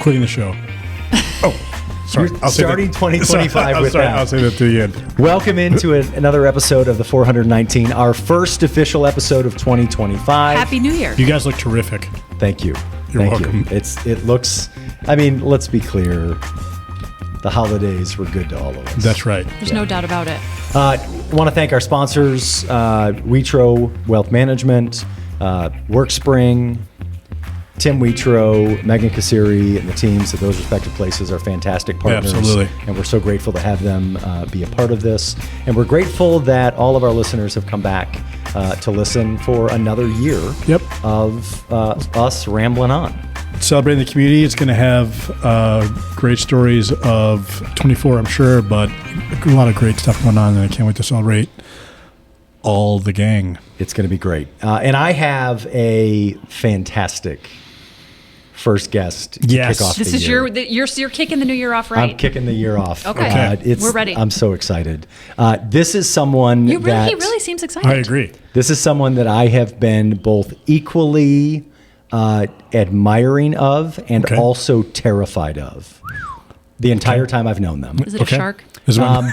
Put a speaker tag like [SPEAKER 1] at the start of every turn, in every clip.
[SPEAKER 1] quitting the show. Oh, sorry.
[SPEAKER 2] Starting 2025 with that.
[SPEAKER 1] I'll say that to the end.
[SPEAKER 2] Welcome into another episode of the 419, our first official episode of 2025.
[SPEAKER 3] Happy New Year.
[SPEAKER 1] You guys look terrific.
[SPEAKER 2] Thank you.
[SPEAKER 1] You're welcome.
[SPEAKER 2] It looks, I mean, let's be clear. The holidays were good to all of us.
[SPEAKER 1] That's right.
[SPEAKER 3] There's no doubt about it.
[SPEAKER 2] Want to thank our sponsors, Wheatro Wealth Management, WorkSpring, Tim Wheatro, Megan Kassiri, and the teams at those respective places are fantastic partners.
[SPEAKER 1] Absolutely.
[SPEAKER 2] And we're so grateful to have them be a part of this. And we're grateful that all of our listeners have come back to listen for another year of us rambling on.
[SPEAKER 1] Celebrating the community. It's going to have great stories of 24, I'm sure, but a lot of great stuff going on, and I can't wait to celebrate all the gang.
[SPEAKER 2] It's going to be great. And I have a fantastic first guest to kick off
[SPEAKER 3] this
[SPEAKER 2] the
[SPEAKER 3] is
[SPEAKER 2] year.
[SPEAKER 3] you're kicking the new year off right.
[SPEAKER 2] I'm kicking the year off.
[SPEAKER 3] Okay. We're ready.
[SPEAKER 2] I'm so excited. This is someone
[SPEAKER 3] He really seems excited.
[SPEAKER 1] I agree.
[SPEAKER 2] This is someone that I have been both equally admiring of and also terrified of the entire time I've known them.
[SPEAKER 3] Is it a shark?
[SPEAKER 1] Is one.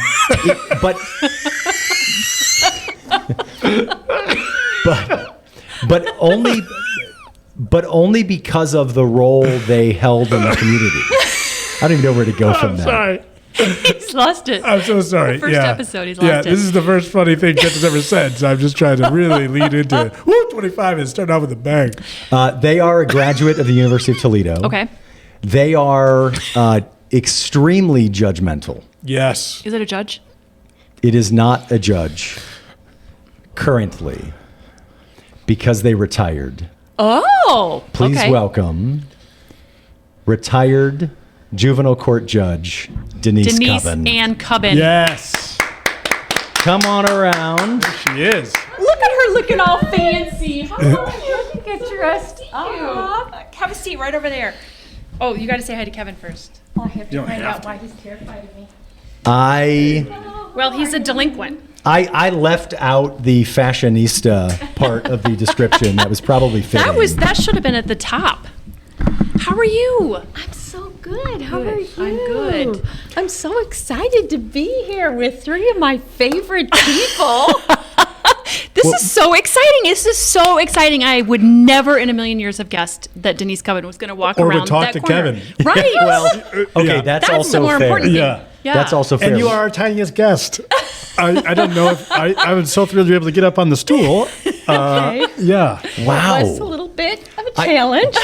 [SPEAKER 2] But only because of the role they held in the community. I don't even know where to go from that.
[SPEAKER 1] Sorry.
[SPEAKER 3] He's lost it.
[SPEAKER 1] I'm so sorry.
[SPEAKER 3] The first episode, he's lost it.
[SPEAKER 1] This is the first funny thing Kent has ever said, so I'm just trying to really lead into it. Woo, 25 and start off with a bang.
[SPEAKER 2] They are a graduate of the University of Toledo.
[SPEAKER 3] Okay.
[SPEAKER 2] They are extremely judgmental.
[SPEAKER 1] Yes.
[SPEAKER 3] Is it a judge?
[SPEAKER 2] It is not a judge currently because they retired.
[SPEAKER 3] Oh,
[SPEAKER 2] Please
[SPEAKER 3] okay.
[SPEAKER 2] welcome retired Juvenile Court Judge Denise Cubbon.
[SPEAKER 3] Ann Cubbon.
[SPEAKER 1] Yes.
[SPEAKER 2] Come on around.
[SPEAKER 1] She is.
[SPEAKER 4] Look at her looking all fancy. How are you? Get dressed.
[SPEAKER 3] Have a seat right over there. Oh, you got to say hi to Kevin first.
[SPEAKER 4] I have to
[SPEAKER 1] don't
[SPEAKER 4] find
[SPEAKER 1] have
[SPEAKER 4] out
[SPEAKER 1] to.
[SPEAKER 4] why he's terrified of me.
[SPEAKER 3] Well, he's a delinquent.
[SPEAKER 2] I left out the fashionista part of the description. That was probably fitting.
[SPEAKER 3] That should have been at the top. How are you?
[SPEAKER 4] I'm so good. How
[SPEAKER 3] Good.
[SPEAKER 4] are you?
[SPEAKER 3] I'm good.
[SPEAKER 4] I'm so excited to be here with three of my favorite people.
[SPEAKER 3] This is so exciting. This is so exciting. I would never in a million years have guessed that Denise Cubbon was going to walk
[SPEAKER 1] Or would
[SPEAKER 3] around
[SPEAKER 1] talk
[SPEAKER 3] that
[SPEAKER 1] to
[SPEAKER 3] corner.
[SPEAKER 1] Kevin.
[SPEAKER 3] Right.
[SPEAKER 2] Well, okay, that's
[SPEAKER 3] That's
[SPEAKER 2] also
[SPEAKER 3] the more
[SPEAKER 2] fair.
[SPEAKER 3] important thing.
[SPEAKER 1] Yeah.
[SPEAKER 2] That's also fair.
[SPEAKER 1] And you are our tiniest guest. I don't know if I was so thrilled to be able to get up on the stool.
[SPEAKER 4] Okay.
[SPEAKER 1] Yeah.
[SPEAKER 2] Wow.
[SPEAKER 4] That's a little bit of a challenge.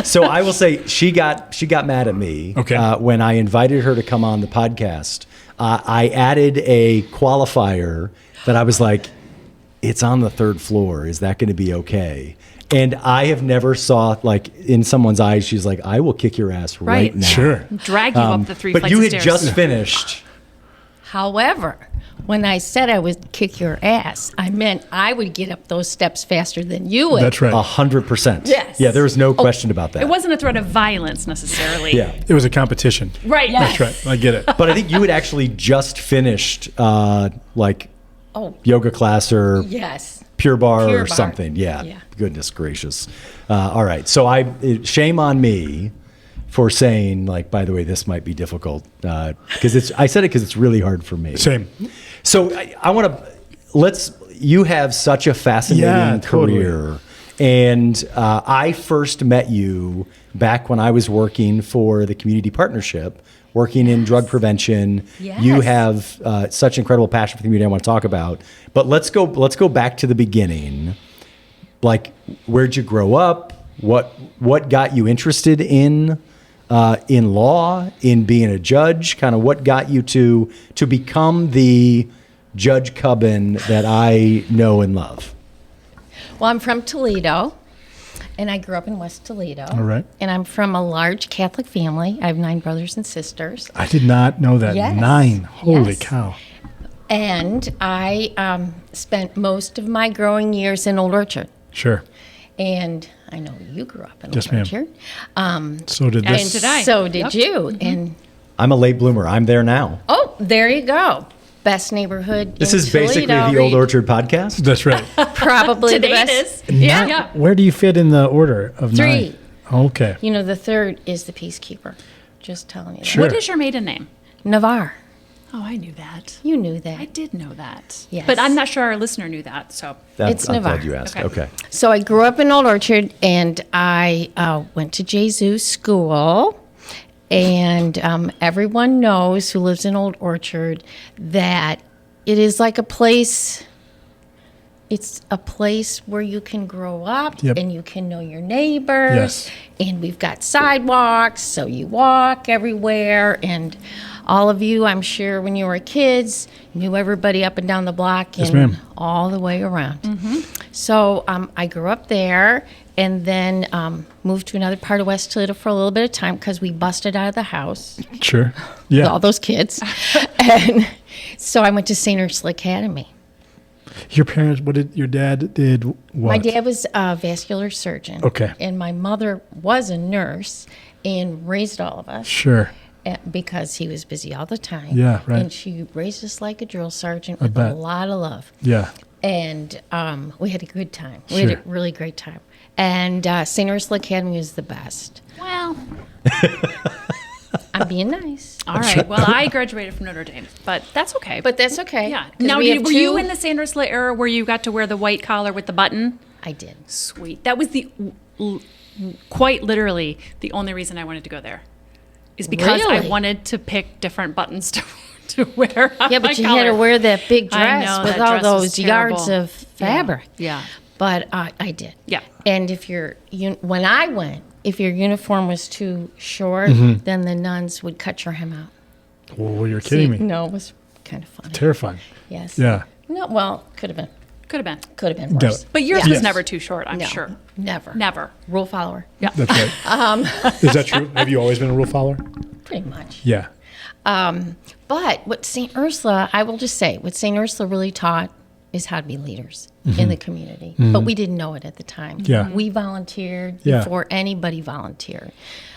[SPEAKER 2] So I will say she got mad at me when I invited her to come on the podcast. I added a qualifier that I was like, it's on the third floor. Is that going to be okay? And I have never saw, like, in someone's eyes, she's like, I will kick your ass right now.
[SPEAKER 1] Sure.
[SPEAKER 3] Drag you up the three
[SPEAKER 2] But
[SPEAKER 3] flights
[SPEAKER 2] you
[SPEAKER 3] of
[SPEAKER 2] had
[SPEAKER 3] stairs.
[SPEAKER 2] just finished.
[SPEAKER 4] However, when I said I would kick your ass, I meant I would get up those steps faster than you would.
[SPEAKER 1] That's right.
[SPEAKER 2] 100%.
[SPEAKER 4] Yes.
[SPEAKER 2] Yeah, there was no question about that.
[SPEAKER 3] It wasn't a threat of violence necessarily.
[SPEAKER 2] Yeah.
[SPEAKER 1] It was a competition.
[SPEAKER 3] Right.
[SPEAKER 4] Yes.
[SPEAKER 1] That's right. I get it.
[SPEAKER 2] But I think you had actually just finished,
[SPEAKER 4] Oh,
[SPEAKER 2] yoga class or
[SPEAKER 4] yes.
[SPEAKER 2] Pure Bar
[SPEAKER 4] Pure
[SPEAKER 2] or
[SPEAKER 4] Bar.
[SPEAKER 2] something. Yeah.
[SPEAKER 4] Yeah.
[SPEAKER 2] Goodness gracious. All right. So shame on me for saying, like, by the way, this might be difficult because I said it because it's really hard for me.
[SPEAKER 1] Same.
[SPEAKER 2] So I want to you have such a fascinating career. And I first met you back when I was working for the community partnership, working in drug prevention.
[SPEAKER 4] Yes.
[SPEAKER 2] You have such incredible passion for the community I want to talk about. But let's go back to the beginning. Like, where'd you grow up? What got you interested in law, in being a judge? Kind of what got you to become the Judge Cubbon that I know and love?
[SPEAKER 4] Well, I'm from Toledo, and I grew up in West Toledo.
[SPEAKER 1] All right.
[SPEAKER 4] And I'm from a large Catholic family. I have 9 brothers and sisters.
[SPEAKER 1] I did not know that.
[SPEAKER 4] Yes.
[SPEAKER 1] 9. Holy
[SPEAKER 4] Yes.
[SPEAKER 1] cow.
[SPEAKER 4] And I spent most of my growing years in Old Orchard.
[SPEAKER 1] Sure.
[SPEAKER 4] And I know you grew up in
[SPEAKER 1] Yes,
[SPEAKER 4] Old
[SPEAKER 1] ma'am.
[SPEAKER 4] Orchard.
[SPEAKER 1] So did
[SPEAKER 3] And
[SPEAKER 1] this.
[SPEAKER 3] did I.
[SPEAKER 4] So did
[SPEAKER 3] Yep.
[SPEAKER 4] you. And
[SPEAKER 2] I'm a late bloomer. I'm there now.
[SPEAKER 4] oh, there you go. Best neighborhood
[SPEAKER 2] This
[SPEAKER 4] in
[SPEAKER 2] is basically
[SPEAKER 4] Toledo.
[SPEAKER 2] the Old Orchard podcast.
[SPEAKER 1] That's right.
[SPEAKER 4] Probably the
[SPEAKER 3] Today it
[SPEAKER 4] best.
[SPEAKER 3] is.
[SPEAKER 4] Yeah.
[SPEAKER 3] Yeah.
[SPEAKER 1] Where do you fit in the order of
[SPEAKER 4] 3.
[SPEAKER 1] 9? Okay.
[SPEAKER 4] You know, the third is the peacekeeper. Just telling you that.
[SPEAKER 1] Sure.
[SPEAKER 3] What is your maiden name?
[SPEAKER 4] Navarre.
[SPEAKER 3] Oh, I knew that.
[SPEAKER 4] You knew that.
[SPEAKER 3] I did know that.
[SPEAKER 4] Yes.
[SPEAKER 3] But I'm not sure our listener knew that. So
[SPEAKER 4] It's
[SPEAKER 2] I'm
[SPEAKER 4] Navarre.
[SPEAKER 2] glad you asked.
[SPEAKER 3] Okay.
[SPEAKER 2] Okay.
[SPEAKER 4] So I grew up in Old Orchard, and I went to Jesus School. And everyone knows who lives in Old Orchard that it is like a place. It's a place where you can grow up
[SPEAKER 1] Yep.
[SPEAKER 4] and you can know your neighbors.
[SPEAKER 1] Yes.
[SPEAKER 4] And we've got sidewalks, so you walk everywhere. And all of you, I'm sure, when you were kids, knew everybody up and down the block and
[SPEAKER 1] ma'am.
[SPEAKER 4] all the way around. So I grew up there and then moved to another part of West Toledo for a little bit of time because we busted out of the house
[SPEAKER 1] Sure.
[SPEAKER 4] with
[SPEAKER 1] Yeah.
[SPEAKER 4] all those kids. And so I went to St. Ursula Academy.
[SPEAKER 1] Your parents, your dad did what?
[SPEAKER 4] My dad was a vascular surgeon.
[SPEAKER 1] Okay.
[SPEAKER 4] And my mother was a nurse and raised all of us.
[SPEAKER 1] Sure.
[SPEAKER 4] Because he was busy all the time.
[SPEAKER 1] Yeah, right.
[SPEAKER 4] And she raised us like a drill sergeant with
[SPEAKER 1] bet.
[SPEAKER 4] a lot of love.
[SPEAKER 1] Yeah.
[SPEAKER 4] And we had a good time. We
[SPEAKER 1] Sure.
[SPEAKER 4] had a really great time. And St. Ursula Academy was the best.
[SPEAKER 3] well,
[SPEAKER 4] I'm being nice.
[SPEAKER 3] all right. Well, I graduated from Notre Dame, but that's okay.
[SPEAKER 4] But that's okay.
[SPEAKER 3] yeah.
[SPEAKER 4] 'Cause
[SPEAKER 3] Now,
[SPEAKER 4] we have
[SPEAKER 3] were you
[SPEAKER 4] two-
[SPEAKER 3] in the San Ursula era where you got to wear the white collar with the button?
[SPEAKER 4] I did.
[SPEAKER 3] Sweet. That was quite literally the only reason I wanted to go there. Is because I
[SPEAKER 4] Really?
[SPEAKER 3] wanted to pick different buttons to wear. On
[SPEAKER 4] Yeah,
[SPEAKER 3] my
[SPEAKER 4] but you had to
[SPEAKER 3] collar.
[SPEAKER 4] wear that big
[SPEAKER 3] I
[SPEAKER 4] dress
[SPEAKER 3] know,
[SPEAKER 4] with
[SPEAKER 3] that
[SPEAKER 4] all
[SPEAKER 3] dress was
[SPEAKER 4] those yards
[SPEAKER 3] terrible.
[SPEAKER 4] of fabric.
[SPEAKER 3] Yeah.
[SPEAKER 4] But I did.
[SPEAKER 3] Yeah.
[SPEAKER 4] And if when I went, if your uniform was too short, then the nuns would cut your hem out.
[SPEAKER 1] Oh, you're kidding me.
[SPEAKER 4] No, it was kind of funny.
[SPEAKER 1] Terrifying.
[SPEAKER 4] Yes.
[SPEAKER 1] Yeah.
[SPEAKER 4] No, well, could have been.
[SPEAKER 3] Could have been.
[SPEAKER 4] Could have been
[SPEAKER 1] No.
[SPEAKER 4] worse.
[SPEAKER 3] But yours
[SPEAKER 4] Yeah.
[SPEAKER 3] was
[SPEAKER 1] Yes.
[SPEAKER 3] never too short, I'm
[SPEAKER 4] No,
[SPEAKER 3] sure.
[SPEAKER 4] Never.
[SPEAKER 3] Never.
[SPEAKER 4] Rule follower.
[SPEAKER 3] Yeah.
[SPEAKER 1] That's right. Is that true? Have you always been a rule follower?
[SPEAKER 4] Pretty much.
[SPEAKER 1] Yeah.
[SPEAKER 4] But what St. Ursula, I will just say, what St. Ursula really taught is how to be leaders in the community. But we didn't know it at the time.
[SPEAKER 1] Yeah.
[SPEAKER 4] We volunteered
[SPEAKER 1] Yeah.
[SPEAKER 4] before anybody volunteered.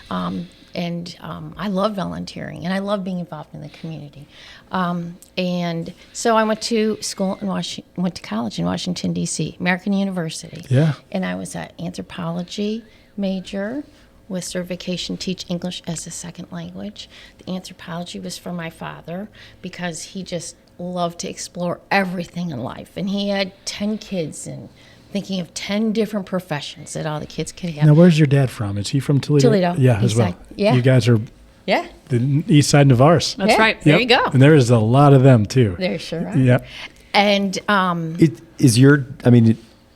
[SPEAKER 4] I love volunteering and I love being involved in the community. And so I went to school in went to college in Washington, D.C., American University.
[SPEAKER 1] Yeah.
[SPEAKER 4] And I was an anthropology major with certification teach English as a second language. The anthropology was for my father because he just loved to explore everything in life. And he had 10 kids and thinking of 10 different professions that all the kids could have.
[SPEAKER 1] Now, where's your dad from? Is he from Toledo?
[SPEAKER 4] Toledo,
[SPEAKER 1] Yeah, as
[SPEAKER 4] east
[SPEAKER 1] well.
[SPEAKER 4] side. Yeah.
[SPEAKER 1] You guys are
[SPEAKER 4] Yeah.
[SPEAKER 1] the east side Navarres.
[SPEAKER 3] That's
[SPEAKER 4] Yeah.
[SPEAKER 3] right.
[SPEAKER 4] There
[SPEAKER 1] Yep.
[SPEAKER 4] you go.
[SPEAKER 1] And there is a lot of them, too.
[SPEAKER 4] There sure are.
[SPEAKER 1] Yep.
[SPEAKER 4] And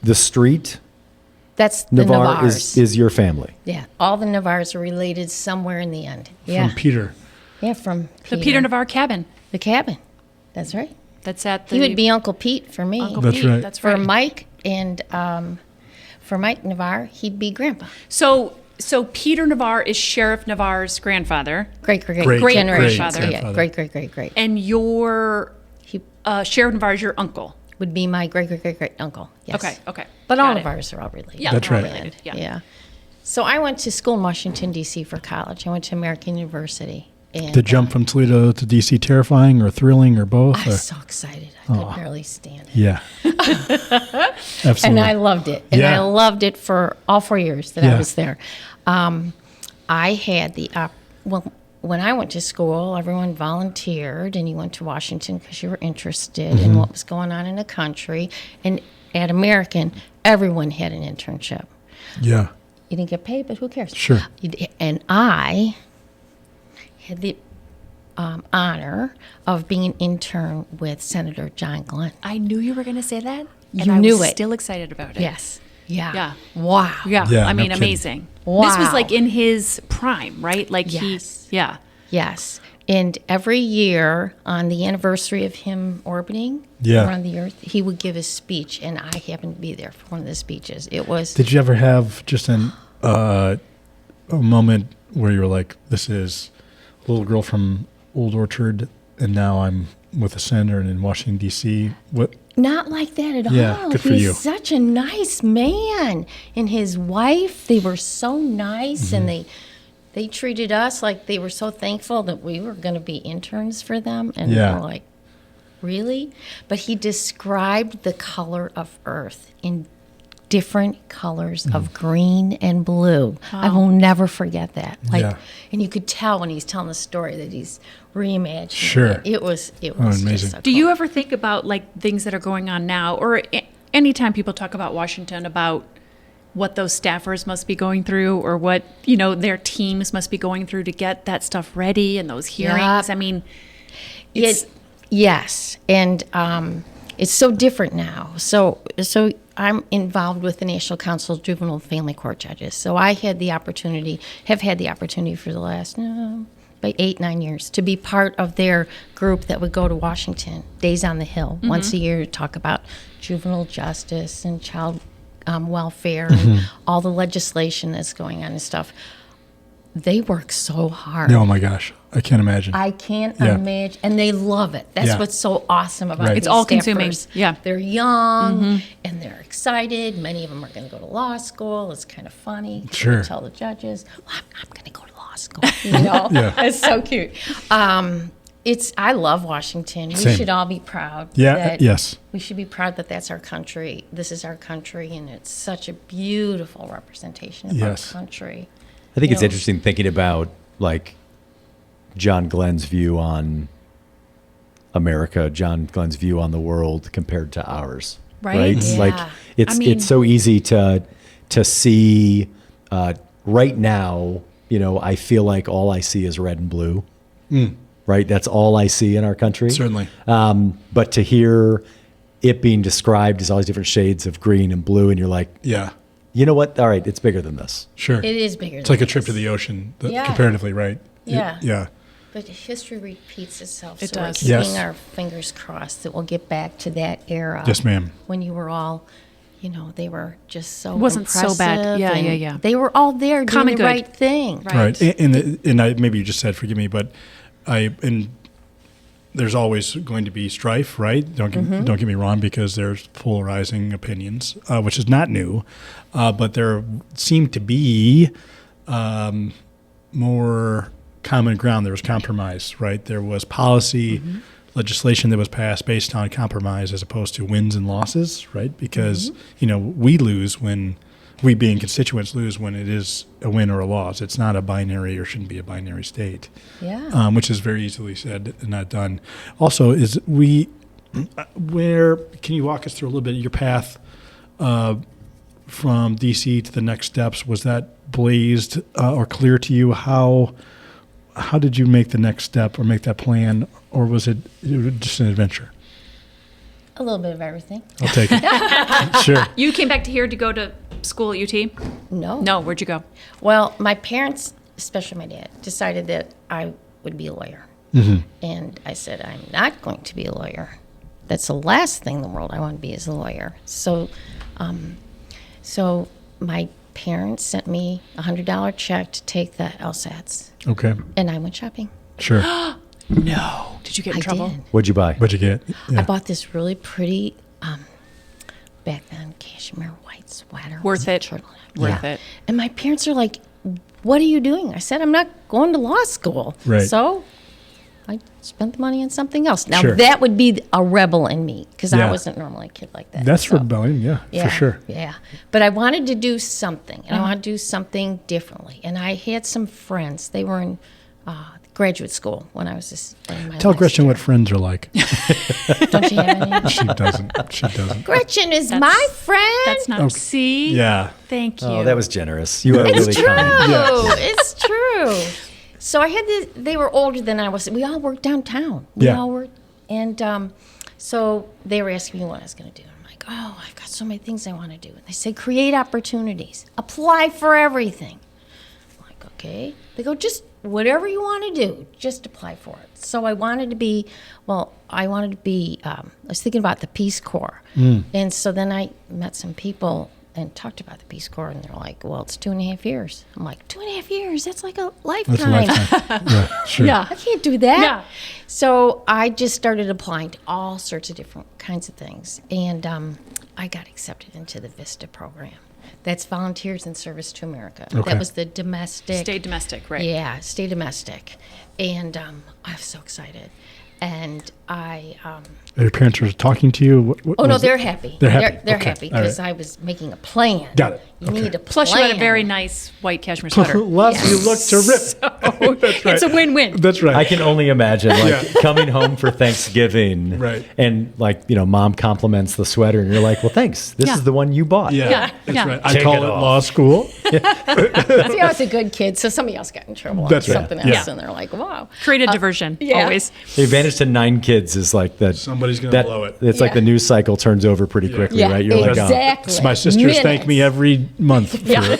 [SPEAKER 2] The street
[SPEAKER 4] that's the
[SPEAKER 2] Navarre
[SPEAKER 4] Navarres.
[SPEAKER 2] is your family.
[SPEAKER 4] Yeah. All the Navarres are related somewhere in the end. Yeah.
[SPEAKER 1] From Peter.
[SPEAKER 4] Yeah, from
[SPEAKER 3] The Peter Navarre cabin.
[SPEAKER 4] The cabin. That's right.
[SPEAKER 3] That's at the
[SPEAKER 4] He would be Uncle Pete for me.
[SPEAKER 3] Uncle
[SPEAKER 1] That's
[SPEAKER 3] Pete.
[SPEAKER 1] right.
[SPEAKER 3] That's
[SPEAKER 4] For
[SPEAKER 3] right.
[SPEAKER 4] Mike and for Mike Navarre, he'd be Grandpa.
[SPEAKER 3] So Peter Navarre is Sheriff Navarre's grandfather,
[SPEAKER 4] Great
[SPEAKER 1] Great
[SPEAKER 4] generation.
[SPEAKER 3] grandfather.
[SPEAKER 4] Yeah, great.
[SPEAKER 3] and your
[SPEAKER 4] He
[SPEAKER 3] Sheriff Navarre is your uncle.
[SPEAKER 4] would be my great uncle. Yes.
[SPEAKER 3] Okay.
[SPEAKER 4] But all
[SPEAKER 3] Got it.
[SPEAKER 4] Navarres are all related.
[SPEAKER 3] Yeah,
[SPEAKER 1] That's
[SPEAKER 3] they're all
[SPEAKER 1] right.
[SPEAKER 3] related. Yeah.
[SPEAKER 4] Yeah. So I went to school in Washington, D.C. for college. I went to American University. And,
[SPEAKER 1] The jump from Toledo to D.C. terrifying or thrilling or both?
[SPEAKER 4] I
[SPEAKER 1] or-
[SPEAKER 4] was so excited. I could barely stand it.
[SPEAKER 1] Yeah. Absolutely.
[SPEAKER 4] And I loved it. And
[SPEAKER 1] Yeah.
[SPEAKER 4] I loved it for all 4 years that
[SPEAKER 1] Yeah.
[SPEAKER 4] I was there. I had the when I went to school, everyone volunteered, and you went to Washington because you were interested
[SPEAKER 1] Mm-hmm.
[SPEAKER 4] in what was going on in the country. And at American, everyone had an internship.
[SPEAKER 1] Yeah.
[SPEAKER 4] You didn't get paid, but who cares?
[SPEAKER 1] Sure.
[SPEAKER 4] And I had the honor of being an intern with Senator John Glenn.
[SPEAKER 3] I knew you were going to say that. And
[SPEAKER 4] You
[SPEAKER 3] I
[SPEAKER 4] knew
[SPEAKER 3] was
[SPEAKER 4] it.
[SPEAKER 3] Still excited about it.
[SPEAKER 4] Yes. Yeah.
[SPEAKER 3] Yeah.
[SPEAKER 4] Wow.
[SPEAKER 3] Yeah.
[SPEAKER 1] Yeah,
[SPEAKER 3] I mean,
[SPEAKER 1] no kidding.
[SPEAKER 3] amazing. This
[SPEAKER 4] Wow.
[SPEAKER 3] was like in his prime, right? Like
[SPEAKER 4] Yes.
[SPEAKER 3] Yeah.
[SPEAKER 4] Yes. And every year on the anniversary of him orbiting
[SPEAKER 1] Yeah.
[SPEAKER 4] around the Earth, he would give a speech, and I happened to be there for one of the speeches. It was
[SPEAKER 1] Did you ever have just a moment where you were like, this is a little girl from Old Orchard, and now I'm with a senator in Washington, D.C.? What?
[SPEAKER 4] not like that at
[SPEAKER 1] Yeah,
[SPEAKER 4] all.
[SPEAKER 1] good for
[SPEAKER 4] He's
[SPEAKER 1] you.
[SPEAKER 4] such a nice man. And his wife, they were so nice, and
[SPEAKER 1] Mm-hmm.
[SPEAKER 4] they treated us like they were so thankful that we were going to be interns for them. And
[SPEAKER 1] Yeah.
[SPEAKER 4] we were like, really? But he described the color of Earth in different colors of green and blue. I will never forget that.
[SPEAKER 1] Yeah.
[SPEAKER 4] And you could tell when he's telling the story that he's reimagining.
[SPEAKER 1] Sure.
[SPEAKER 4] It was
[SPEAKER 1] amazing.
[SPEAKER 4] just so
[SPEAKER 3] Do
[SPEAKER 4] cool.
[SPEAKER 3] you ever think about like things that are going on now, or anytime people talk about Washington, about what those staffers must be going through, or what, you know, their teams must be going through to get that stuff ready and those hearings?
[SPEAKER 4] Yep.
[SPEAKER 3] I mean, it's,
[SPEAKER 4] Yes, and it's so different now. So I'm involved with the National Council of Juvenile Family Court Judges. So I have had the opportunity for the last by 8-9 years to be part of their group that would go to Washington, Days on the Hill, once a year, to talk about juvenile justice and child welfare and all the legislation that's going on and stuff. They work so hard.
[SPEAKER 1] Oh my gosh, I can't imagine.
[SPEAKER 4] I can't
[SPEAKER 1] Yeah.
[SPEAKER 4] imagine, and they love it. That's
[SPEAKER 1] Yeah.
[SPEAKER 4] what's so awesome about
[SPEAKER 1] Right.
[SPEAKER 4] these
[SPEAKER 1] It's
[SPEAKER 3] all-consuming.
[SPEAKER 4] staffers.
[SPEAKER 3] Yeah.
[SPEAKER 4] They're young and they're excited. Many of them are going to go to law school. It's kind of funny.
[SPEAKER 1] Sure.
[SPEAKER 4] They tell the judges, "Well, I'm going to go to law school." You know,
[SPEAKER 1] Yeah.
[SPEAKER 4] it's so cute. I love Washington. We
[SPEAKER 1] Same.
[SPEAKER 4] should all be proud.
[SPEAKER 1] Yeah,
[SPEAKER 4] that-
[SPEAKER 1] yes.
[SPEAKER 4] We should be proud that that's our country. This is our country, and it's such a beautiful representation of
[SPEAKER 1] Yes.
[SPEAKER 4] our country.
[SPEAKER 2] I think it's
[SPEAKER 4] You know.
[SPEAKER 2] interesting thinking about like John Glenn's view on America, John Glenn's view on the world compared to ours.
[SPEAKER 3] Right.
[SPEAKER 4] Yeah.
[SPEAKER 2] Like it's
[SPEAKER 3] I mean-
[SPEAKER 2] it's so easy to see right now. You know, I feel like all I see is red and blue. Right, that's all I see in our country.
[SPEAKER 1] Certainly.
[SPEAKER 2] But to hear it being described as all these different shades of green and blue, and you're like,
[SPEAKER 1] Yeah,
[SPEAKER 2] you know what? All right, it's bigger than this.
[SPEAKER 1] sure.
[SPEAKER 4] It is bigger.
[SPEAKER 1] It's like a trip to the ocean,
[SPEAKER 4] Yeah.
[SPEAKER 1] comparatively, right?
[SPEAKER 4] Yeah.
[SPEAKER 1] Yeah.
[SPEAKER 4] But history repeats itself.
[SPEAKER 3] It
[SPEAKER 4] so
[SPEAKER 3] does.
[SPEAKER 4] we're
[SPEAKER 1] Yes.
[SPEAKER 4] keeping our fingers crossed that we'll get back to that era.
[SPEAKER 1] Yes, ma'am.
[SPEAKER 4] When you were all, you know, they were just so
[SPEAKER 3] Wasn't so bad.
[SPEAKER 4] impressive,
[SPEAKER 3] Yeah,
[SPEAKER 4] and
[SPEAKER 3] yeah, yeah.
[SPEAKER 4] They were all there
[SPEAKER 3] Common
[SPEAKER 4] doing the
[SPEAKER 3] good.
[SPEAKER 4] right thing.
[SPEAKER 3] Right.
[SPEAKER 1] And I, maybe you just said, forgive me, but there's always going to be strife, right? Don't get me wrong, because there's polarizing opinions, which is not new, but there seem to be more common ground. There was compromise, right? There was policy legislation that was passed based on compromise as opposed to wins and losses, right? Because we being constituents lose when it is a win or a loss. It's not a binary, or shouldn't be a binary state.
[SPEAKER 4] Yeah.
[SPEAKER 1] Which is very easily said and not done. Also, where can you walk us through a little bit of your path from DC to the next steps? Was that blazed or clear to you? How did you make the next step or make that plan, or was it just an adventure?
[SPEAKER 4] A little bit of everything.
[SPEAKER 1] I'll take it. Sure.
[SPEAKER 3] You came back to here to go to school at UT?
[SPEAKER 4] No.
[SPEAKER 3] No, where'd you go?
[SPEAKER 4] Well, my parents, especially my dad, decided that I would be a lawyer. And I said, I'm not going to be a lawyer. That's the last thing in the world I want to be is a lawyer. So my parents sent me a $100 check to take the LSATs,
[SPEAKER 1] Okay.
[SPEAKER 4] and I went shopping.
[SPEAKER 1] Sure.
[SPEAKER 3] No. Did you get in
[SPEAKER 4] I
[SPEAKER 3] trouble?
[SPEAKER 4] did.
[SPEAKER 2] What'd you buy?
[SPEAKER 1] What'd you get?
[SPEAKER 4] I bought this really pretty, back then, cashmere white sweater.
[SPEAKER 3] Worth
[SPEAKER 4] with a
[SPEAKER 3] it.
[SPEAKER 4] turtleneck.
[SPEAKER 3] Worth it.
[SPEAKER 4] And my parents are like, what are you doing? I said, I'm not going to law school.
[SPEAKER 1] Right.
[SPEAKER 4] So I spent the money on something else. Now,
[SPEAKER 1] Sure.
[SPEAKER 4] that would be a rebel in me, because
[SPEAKER 1] Yeah.
[SPEAKER 4] I wasn't normally a kid like that.
[SPEAKER 1] That's
[SPEAKER 4] So,
[SPEAKER 1] rebellion, yeah, for sure.
[SPEAKER 4] Yeah. But I wanted to do something, and I wanted to do something differently. And I had some friends. They were in graduate school when I was just in my
[SPEAKER 1] Tell
[SPEAKER 4] last
[SPEAKER 1] Gretchen
[SPEAKER 4] year.
[SPEAKER 1] what friends are like.
[SPEAKER 4] Don't you have any?
[SPEAKER 1] She doesn't. She doesn't.
[SPEAKER 4] Gretchen is
[SPEAKER 3] That's-
[SPEAKER 4] my friend.
[SPEAKER 3] That's not. See?
[SPEAKER 1] Yeah.
[SPEAKER 3] Thank you.
[SPEAKER 2] Oh, that was generous. You are
[SPEAKER 4] It's
[SPEAKER 2] really
[SPEAKER 4] true.
[SPEAKER 2] kind.
[SPEAKER 4] It's true. So I had they were older than I was. We all worked downtown. We
[SPEAKER 1] Yeah.
[SPEAKER 4] all worked. And so they were asking me what I was going to do. I'm like, oh, I've got so many things I want to do. And they said, create opportunities. Apply for everything. I'm like, okay. They go, just whatever you want to do, just apply for it. So I wanted to be, I was thinking about the Peace Corps. And so then I met some people and talked about the Peace Corps, and they're like, well, it's 2.5 years. I'm like, 2.5 years? That's like a lifetime.
[SPEAKER 1] That's a lifetime. Yeah, sure.
[SPEAKER 3] Yeah.
[SPEAKER 4] I can't do that.
[SPEAKER 3] Yeah.
[SPEAKER 4] So I just started applying to all sorts of different kinds of things. And I got accepted into the VISTA program. That's Volunteers in Service to America.
[SPEAKER 1] Okay.
[SPEAKER 4] That was the domestic.
[SPEAKER 3] Stay domestic, right?
[SPEAKER 4] Yeah, stay domestic. And I was so excited. And
[SPEAKER 1] Your parents were talking to you?
[SPEAKER 4] Oh, no, they're happy.
[SPEAKER 1] They're happy.
[SPEAKER 4] They're
[SPEAKER 1] Okay.
[SPEAKER 4] happy
[SPEAKER 1] All
[SPEAKER 4] because
[SPEAKER 1] right.
[SPEAKER 4] I was making a plan.
[SPEAKER 1] Got it.
[SPEAKER 4] You
[SPEAKER 1] Okay.
[SPEAKER 4] need a plan.
[SPEAKER 3] Plus, you had a very nice white cashmere sweater.
[SPEAKER 1] Les, you look terrific. That's right.
[SPEAKER 3] It's a win-win.
[SPEAKER 1] That's right.
[SPEAKER 2] I can only imagine coming home for Thanksgiving,
[SPEAKER 1] Right.
[SPEAKER 2] and mom compliments the sweater, and you're like, "Well, thanks. This
[SPEAKER 3] Yeah.
[SPEAKER 2] is the one you bought."
[SPEAKER 1] Yeah, that's
[SPEAKER 3] yeah.
[SPEAKER 1] right. I
[SPEAKER 2] Take
[SPEAKER 1] call
[SPEAKER 2] it
[SPEAKER 1] it
[SPEAKER 2] off.
[SPEAKER 1] law school.
[SPEAKER 4] See, I was a good kid, so somebody else got in trouble
[SPEAKER 1] That's
[SPEAKER 4] on
[SPEAKER 1] right.
[SPEAKER 4] something
[SPEAKER 1] Yeah.
[SPEAKER 4] else, and they're like, wow.
[SPEAKER 3] Create a diversion,
[SPEAKER 4] yeah.
[SPEAKER 3] always.
[SPEAKER 2] The advantage to 9 kids is like that.
[SPEAKER 1] Somebody's gonna
[SPEAKER 2] that-
[SPEAKER 1] blow it.
[SPEAKER 2] It's like
[SPEAKER 4] Yeah.
[SPEAKER 2] the news cycle turns over pretty quickly,
[SPEAKER 4] Yeah,
[SPEAKER 2] right? You're like,
[SPEAKER 4] exactly.
[SPEAKER 1] My sisters thank me every month for it.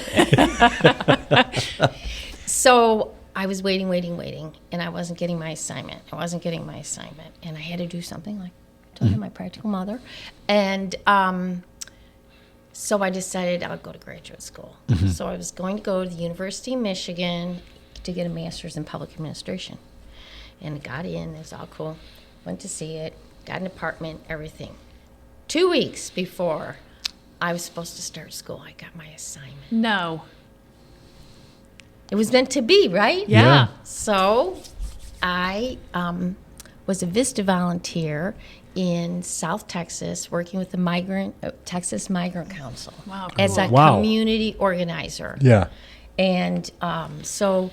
[SPEAKER 4] So I was waiting, and I wasn't getting my assignment. And I had to do something like I told my practical mother. And so I decided I would go to graduate school. So I was going to go to the University of Michigan to get a master's in public administration. And got in, it was all cool. Went to see it, got an apartment, everything. 2 weeks before I was supposed to start school, I got my assignment.
[SPEAKER 3] No.
[SPEAKER 4] It was meant to be, right?
[SPEAKER 3] Yeah.
[SPEAKER 1] Yeah.
[SPEAKER 4] So I was a VISTA volunteer in South Texas, working with the Texas Migrant Council
[SPEAKER 3] Wow,
[SPEAKER 4] as a
[SPEAKER 3] cool.
[SPEAKER 1] Wow.
[SPEAKER 4] community organizer.
[SPEAKER 1] Yeah.
[SPEAKER 4] And so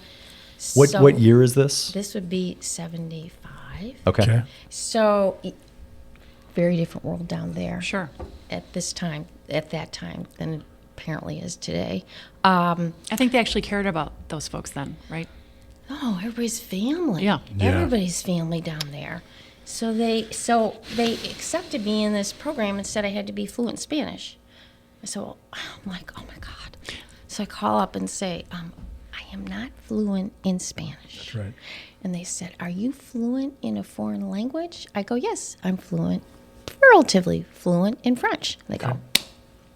[SPEAKER 2] what year is this?
[SPEAKER 4] This would be 75.
[SPEAKER 2] Okay.
[SPEAKER 1] Okay.
[SPEAKER 4] So very different world down there.
[SPEAKER 3] Sure.
[SPEAKER 4] At that time than it apparently is today.
[SPEAKER 3] I think they actually cared about those folks then, right?
[SPEAKER 4] Oh, everybody's family.
[SPEAKER 3] Yeah.
[SPEAKER 1] Yeah.
[SPEAKER 4] Everybody's family down there. So they accepted me in this program and said I had to be fluent in Spanish. So I'm like, oh my God. So I call up and say, I am not fluent in Spanish.
[SPEAKER 1] That's right.
[SPEAKER 4] And they said, are you fluent in a foreign language? I go, yes, I'm relatively fluent in French. They go,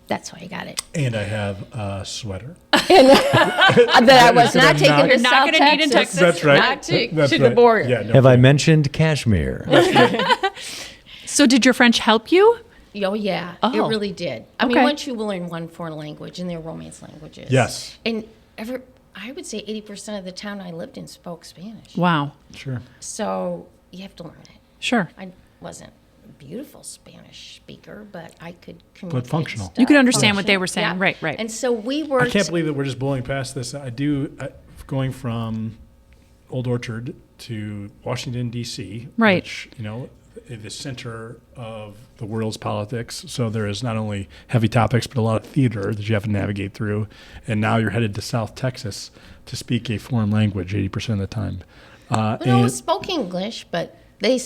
[SPEAKER 4] that's why you got it.
[SPEAKER 1] And I have a sweater.
[SPEAKER 4] That I was not taking to
[SPEAKER 3] You're not
[SPEAKER 4] South
[SPEAKER 3] gonna need in
[SPEAKER 4] Texas.
[SPEAKER 3] Texas.
[SPEAKER 1] That's right.
[SPEAKER 4] Not
[SPEAKER 1] That's
[SPEAKER 4] to the
[SPEAKER 1] right.
[SPEAKER 4] border.
[SPEAKER 1] Yeah, no
[SPEAKER 2] Have I
[SPEAKER 1] kidding.
[SPEAKER 2] mentioned Kashmir?
[SPEAKER 3] So did your French help you?
[SPEAKER 4] Oh, yeah,
[SPEAKER 3] Oh.
[SPEAKER 4] it really did. I mean,
[SPEAKER 3] Okay.
[SPEAKER 4] once you learn one foreign language, and they're Romance languages.
[SPEAKER 1] Yes.
[SPEAKER 4] And I would say 80% of the town I lived in spoke Spanish.
[SPEAKER 3] Wow.
[SPEAKER 1] Sure.
[SPEAKER 4] So you have to learn it.
[SPEAKER 3] Sure.
[SPEAKER 4] I wasn't a beautiful Spanish speaker, but I could communicate.
[SPEAKER 1] functional.
[SPEAKER 4] stuff.
[SPEAKER 3] You could understand what they were saying.
[SPEAKER 4] Yeah.
[SPEAKER 3] Right, right.
[SPEAKER 4] And so we worked.
[SPEAKER 1] I can't believe that we're just blowing past this. Going from Old Orchard to Washington, D.C.,
[SPEAKER 3] Right.
[SPEAKER 1] which, is the center of the world's politics. So there is not only heavy topics, but a lot of theater that you have to navigate through. And now you're headed to South Texas to speak a foreign language 80% of the time.
[SPEAKER 4] No, spoke English, but they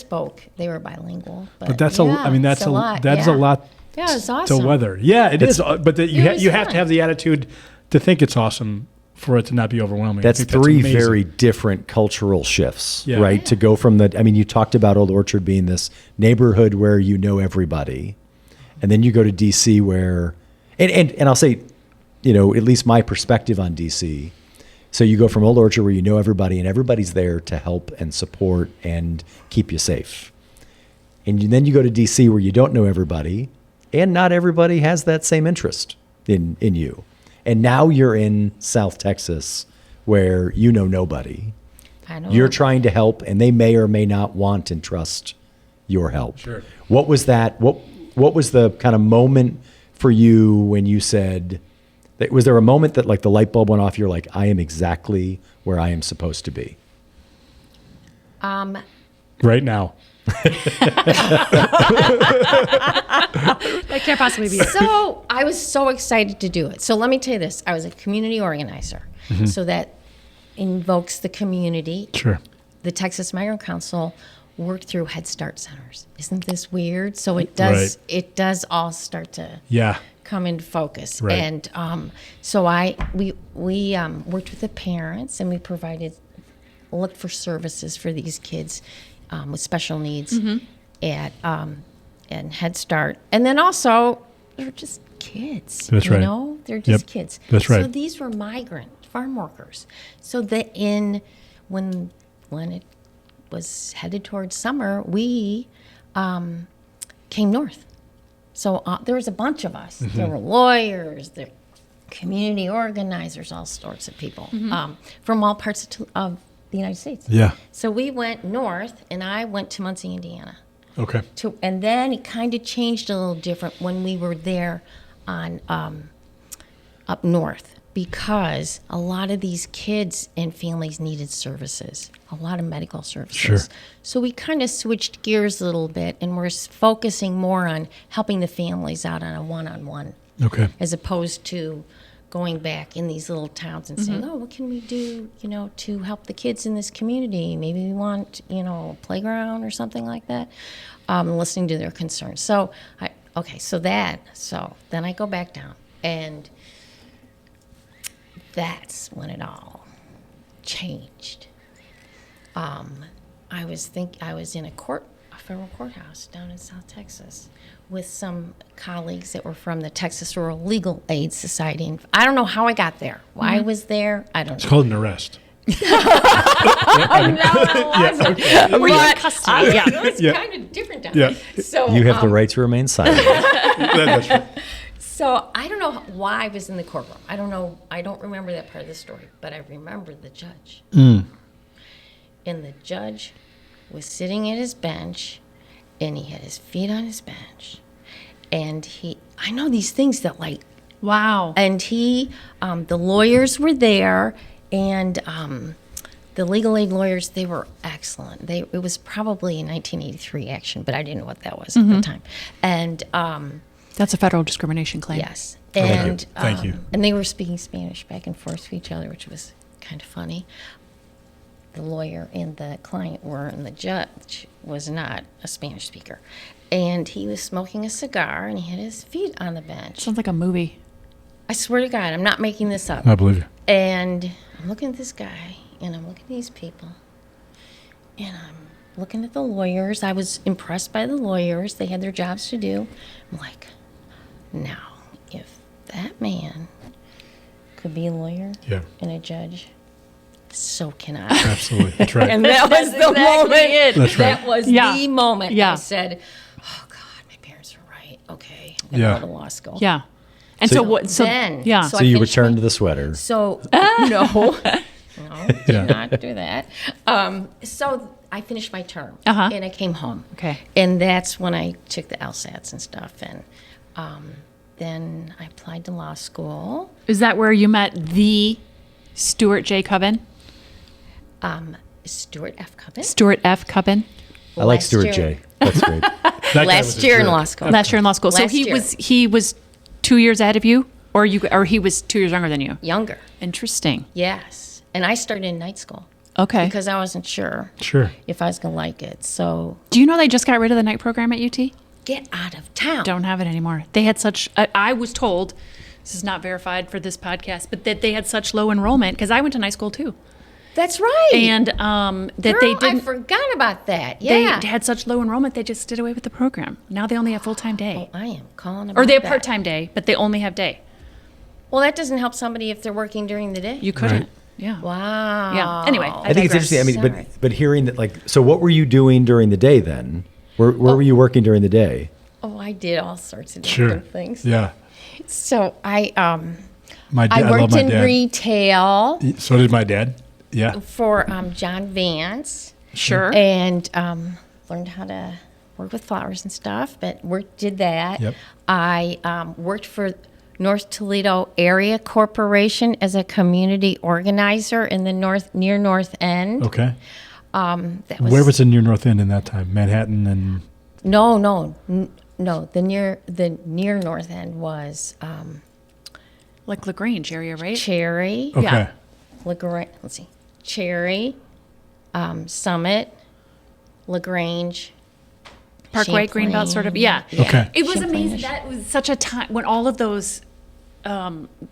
[SPEAKER 4] were bilingual.
[SPEAKER 1] But that's
[SPEAKER 4] yeah,
[SPEAKER 1] that's
[SPEAKER 4] it's a lot.
[SPEAKER 1] That's
[SPEAKER 4] yeah.
[SPEAKER 1] a lot
[SPEAKER 4] Yeah, it's awesome.
[SPEAKER 1] to weather. Yeah, it is. But you
[SPEAKER 4] was
[SPEAKER 1] have to
[SPEAKER 4] fun.
[SPEAKER 1] have the attitude to think it's awesome for it to not be overwhelming. I
[SPEAKER 2] That's
[SPEAKER 1] think
[SPEAKER 2] three
[SPEAKER 1] amazing.
[SPEAKER 2] very different cultural shifts,
[SPEAKER 1] Yeah.
[SPEAKER 2] right? To go from you talked about Old Orchard being this neighborhood where you know everybody, and then you go to DC where, and I'll say, at least my perspective on DC. So you go from Old Orchard where you know everybody and everybody's there to help and support and keep you safe. And then you go to DC where you don't know everybody and not everybody has that same interest in you. And now you're in South Texas where you know nobody.
[SPEAKER 4] I know.
[SPEAKER 2] You're trying to help and they may or may not want and trust your help.
[SPEAKER 1] Sure.
[SPEAKER 2] What was that? What was the kind of moment for you when you said, was there a moment that like the light bulb went off? You're like, I am exactly where I am supposed to be.
[SPEAKER 1] Right now.
[SPEAKER 3] That can't possibly be it.
[SPEAKER 4] So I was so excited to do it. So let me tell you this. I was a community organizer. So that invokes the community.
[SPEAKER 1] Sure.
[SPEAKER 4] The Texas Migrant Council worked through Head Start centers. Isn't this weird? So it does
[SPEAKER 1] Right.
[SPEAKER 4] it does all start to
[SPEAKER 1] Yeah.
[SPEAKER 4] come into focus.
[SPEAKER 1] Right.
[SPEAKER 4] And so we worked with the parents and we looked for services for these kids with special needs at and Head Start. And then also they're just kids.
[SPEAKER 1] That's right.
[SPEAKER 4] They're just
[SPEAKER 1] Yep.
[SPEAKER 4] kids.
[SPEAKER 1] That's right.
[SPEAKER 4] So these were migrant farm workers. So when it was headed towards summer, we came north. So there was a bunch of us. There were lawyers, there community organizers, all sorts of people from all parts of the United States.
[SPEAKER 1] Yeah.
[SPEAKER 4] So we went north, and I went to Muncie, Indiana.
[SPEAKER 1] Okay.
[SPEAKER 4] And then it kind of changed a little different when we were there on up north, because a lot of these kids and families needed services, a lot of medical services.
[SPEAKER 1] Sure.
[SPEAKER 4] So we kind of switched gears a little bit, and we're focusing more on helping the families out on a one-on-one,
[SPEAKER 1] Okay.
[SPEAKER 4] as opposed to going back in these little towns and saying, oh, what can we do, to help the kids in this community? Maybe we want, a playground or something like that. Listening to their concerns. So then I go back down, and that's when it all changed. I was in a federal courthouse down in South Texas with some colleagues that were from the Texas Rural Legal Aid Society. And I don't know how I got there. Why I was there, I don't
[SPEAKER 1] It's
[SPEAKER 4] know.
[SPEAKER 1] called an arrest.
[SPEAKER 4] No, it wasn't.
[SPEAKER 3] Were you in custody? Yeah.
[SPEAKER 4] It was
[SPEAKER 1] Yeah.
[SPEAKER 4] kind of different down
[SPEAKER 1] Yeah.
[SPEAKER 4] there. So,
[SPEAKER 2] You have the right to remain silent.
[SPEAKER 1] That's right.
[SPEAKER 4] So I don't know why I was in the courtroom. I don't know. I don't remember that part of the story, but I remember the judge. And the judge was sitting at his bench, and he had his feet on his bench. And I know these things that
[SPEAKER 3] Wow.
[SPEAKER 4] and the lawyers were there, and the legal aid lawyers, they were excellent. It was probably a 1983 action, but I didn't know what that was at the time. And
[SPEAKER 3] That's a federal discrimination claim.
[SPEAKER 4] yes,
[SPEAKER 1] Thank you.
[SPEAKER 4] and
[SPEAKER 1] Thank you.
[SPEAKER 4] And they were speaking Spanish back and forth to each other, which was kind of funny. The lawyer and the client were, and the judge was not a Spanish speaker. And he was smoking a cigar, and he had his feet on the bench.
[SPEAKER 3] Sounds like a movie.
[SPEAKER 4] I swear to God, I'm not making this up.
[SPEAKER 1] I believe you.
[SPEAKER 4] And I'm looking at this guy, and I'm looking at these people, and I'm looking at the lawyers. I was impressed by the lawyers. They had their jobs to do. I'm like, now, if that man could be a lawyer
[SPEAKER 1] Yeah.
[SPEAKER 4] and a judge, so can I.
[SPEAKER 1] Absolutely. That's right.
[SPEAKER 4] And that was the moment.
[SPEAKER 1] That's right.
[SPEAKER 4] That was
[SPEAKER 3] Yeah.
[SPEAKER 4] the moment.
[SPEAKER 3] Yeah.
[SPEAKER 4] I said, oh, God, my parents were right. Okay, I'm going to
[SPEAKER 1] Yeah.
[SPEAKER 4] go to law school.
[SPEAKER 3] Yeah. And so, what? So
[SPEAKER 4] then-
[SPEAKER 3] yeah.
[SPEAKER 4] so
[SPEAKER 2] So
[SPEAKER 4] I
[SPEAKER 2] you
[SPEAKER 4] finished
[SPEAKER 2] returned
[SPEAKER 4] my-
[SPEAKER 2] to the sweater.
[SPEAKER 4] So, no,
[SPEAKER 1] Yeah.
[SPEAKER 4] did not do that. So I finished my term,
[SPEAKER 3] Uh-huh.
[SPEAKER 4] and I came home.
[SPEAKER 3] Okay.
[SPEAKER 4] And that's when I took the LSATs and stuff. And then I applied to law school.
[SPEAKER 3] Is that where you met the Stuart J. Cubbon?
[SPEAKER 4] Stuart F. Cubbon.
[SPEAKER 3] Stuart F. Cubbon?
[SPEAKER 2] I like
[SPEAKER 4] Last
[SPEAKER 2] Stuart
[SPEAKER 4] year-
[SPEAKER 2] J. That's great.
[SPEAKER 1] That guy was
[SPEAKER 4] Last
[SPEAKER 1] a
[SPEAKER 4] year in
[SPEAKER 1] jerk.
[SPEAKER 4] law school.
[SPEAKER 3] Last year in law school. So
[SPEAKER 4] Last year.
[SPEAKER 3] he was 2 years ahead of you, or he was 2 years younger than you.
[SPEAKER 4] Younger.
[SPEAKER 3] Interesting.
[SPEAKER 4] Yes. And I started in night school
[SPEAKER 3] Okay.
[SPEAKER 4] because I wasn't sure
[SPEAKER 1] Sure.
[SPEAKER 4] if I was going to like it. So
[SPEAKER 3] Do you know they just got rid of the night program at UT?
[SPEAKER 4] get out of town.
[SPEAKER 3] Don't have it anymore. They had such. I was told, this is not verified for this podcast, but that they had such low enrollment because I went to night school too,
[SPEAKER 4] That's right.
[SPEAKER 3] and that
[SPEAKER 4] Girl,
[SPEAKER 3] they
[SPEAKER 4] I
[SPEAKER 3] didn't.
[SPEAKER 4] forgot about that. Yeah.
[SPEAKER 3] They had such low enrollment, they just did away with the program. Now they only have full-time day.
[SPEAKER 4] I am calling about
[SPEAKER 3] Or they have
[SPEAKER 4] that.
[SPEAKER 3] part-time day, but they only have day.
[SPEAKER 4] Well, that doesn't help somebody if they're working during the day.
[SPEAKER 3] You couldn't.
[SPEAKER 1] Right.
[SPEAKER 3] Yeah.
[SPEAKER 4] Wow.
[SPEAKER 3] Yeah. Anyway,
[SPEAKER 2] I think it's
[SPEAKER 3] digress.
[SPEAKER 2] interesting. I mean,
[SPEAKER 4] Sorry.
[SPEAKER 2] but hearing that, so what were you doing during the day then? Where were you working during the day?
[SPEAKER 4] Oh, I did all sorts of
[SPEAKER 1] Sure.
[SPEAKER 4] different things.
[SPEAKER 1] Yeah.
[SPEAKER 4] So I
[SPEAKER 1] My dad.
[SPEAKER 4] I
[SPEAKER 1] I love
[SPEAKER 4] worked
[SPEAKER 1] my
[SPEAKER 4] in
[SPEAKER 1] dad.
[SPEAKER 4] retail
[SPEAKER 1] So did my dad. Yeah.
[SPEAKER 4] for John Vance,
[SPEAKER 3] Sure.
[SPEAKER 4] and learned how to work with flowers and stuff. But did that.
[SPEAKER 1] Yep.
[SPEAKER 4] I worked for North Toledo Area Corporation as a community organizer in the near North End.
[SPEAKER 1] Okay.
[SPEAKER 4] That
[SPEAKER 1] Where was the near North End in that time? Manhattan and.
[SPEAKER 4] No. The near North End was
[SPEAKER 3] Like LaGrange area, right?
[SPEAKER 4] Cherry,
[SPEAKER 1] Okay.
[SPEAKER 3] Yeah.
[SPEAKER 4] LaGrange. Let's see, Cherry, Summit, LaGrange,
[SPEAKER 3] Parkway, Greenbelt, sort of. Yeah.
[SPEAKER 1] Okay.
[SPEAKER 3] It was
[SPEAKER 4] Champlain.
[SPEAKER 3] amazing. That was such a time when all of those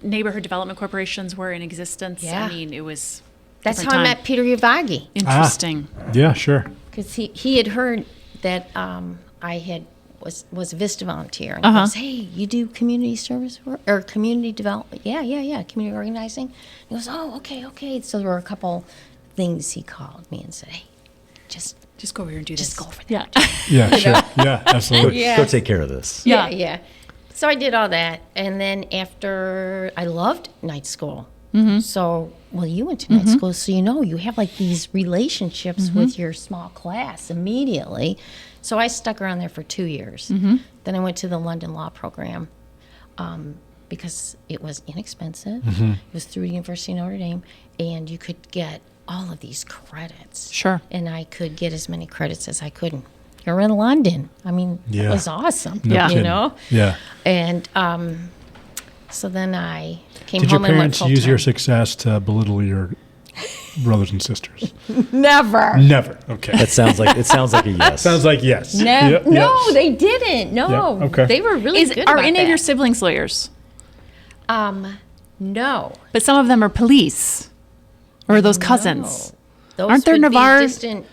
[SPEAKER 3] neighborhood development corporations were in existence.
[SPEAKER 4] Yeah.
[SPEAKER 3] I mean, it was.
[SPEAKER 4] That's
[SPEAKER 3] different
[SPEAKER 4] how I
[SPEAKER 3] time.
[SPEAKER 4] met Peter Yavagi,
[SPEAKER 3] Interesting.
[SPEAKER 1] Yeah. Sure.
[SPEAKER 4] because he had heard that I was a Vista volunteer, and
[SPEAKER 3] Uh-huh.
[SPEAKER 4] he goes, "Hey, you do community service work or community development? Yeah, community organizing." He goes, "Oh, okay." So there were a couple things he called me and said, "Hey, just
[SPEAKER 3] Just go over here and do this.
[SPEAKER 4] go for that."
[SPEAKER 3] Yeah.
[SPEAKER 1] Yeah. Sure. Yeah. Absolutely.
[SPEAKER 4] Yeah.
[SPEAKER 2] Go take care of this.
[SPEAKER 3] Yeah.
[SPEAKER 4] Yeah. So I did all that, and then after I loved night school.
[SPEAKER 3] Mm-hmm.
[SPEAKER 4] So, well, you went to night school, so you have like these relationships
[SPEAKER 3] Mm-hmm.
[SPEAKER 4] with your small class immediately. So I stuck around there for 2 years. Then I went to the London Law Program because it was inexpensive. It was through the University of Notre Dame, and you could get all of these credits.
[SPEAKER 3] Sure.
[SPEAKER 4] And I could get as many credits as I could. You're in London. I mean,
[SPEAKER 1] Yeah.
[SPEAKER 4] it was awesome.
[SPEAKER 1] No
[SPEAKER 3] Yeah.
[SPEAKER 4] You
[SPEAKER 1] kidding.
[SPEAKER 4] know?
[SPEAKER 1] Yeah.
[SPEAKER 4] And so then I came
[SPEAKER 1] Did your
[SPEAKER 4] home and went
[SPEAKER 1] parents
[SPEAKER 4] full
[SPEAKER 1] use your
[SPEAKER 4] time.
[SPEAKER 1] success to belittle your brothers and sisters?
[SPEAKER 4] Never.
[SPEAKER 1] Never. Okay.
[SPEAKER 2] That sounds like a yes.
[SPEAKER 1] Sounds like yes.
[SPEAKER 4] No,
[SPEAKER 1] Yes.
[SPEAKER 4] they didn't. No,
[SPEAKER 1] Yeah, okay.
[SPEAKER 4] they were really good
[SPEAKER 3] Are
[SPEAKER 4] about
[SPEAKER 3] any of
[SPEAKER 4] that.
[SPEAKER 3] your siblings lawyers?
[SPEAKER 4] No.
[SPEAKER 3] But some of them are police. Or are those cousins?
[SPEAKER 4] Those
[SPEAKER 3] Aren't there
[SPEAKER 4] would be
[SPEAKER 3] Navarre-
[SPEAKER 4] distant.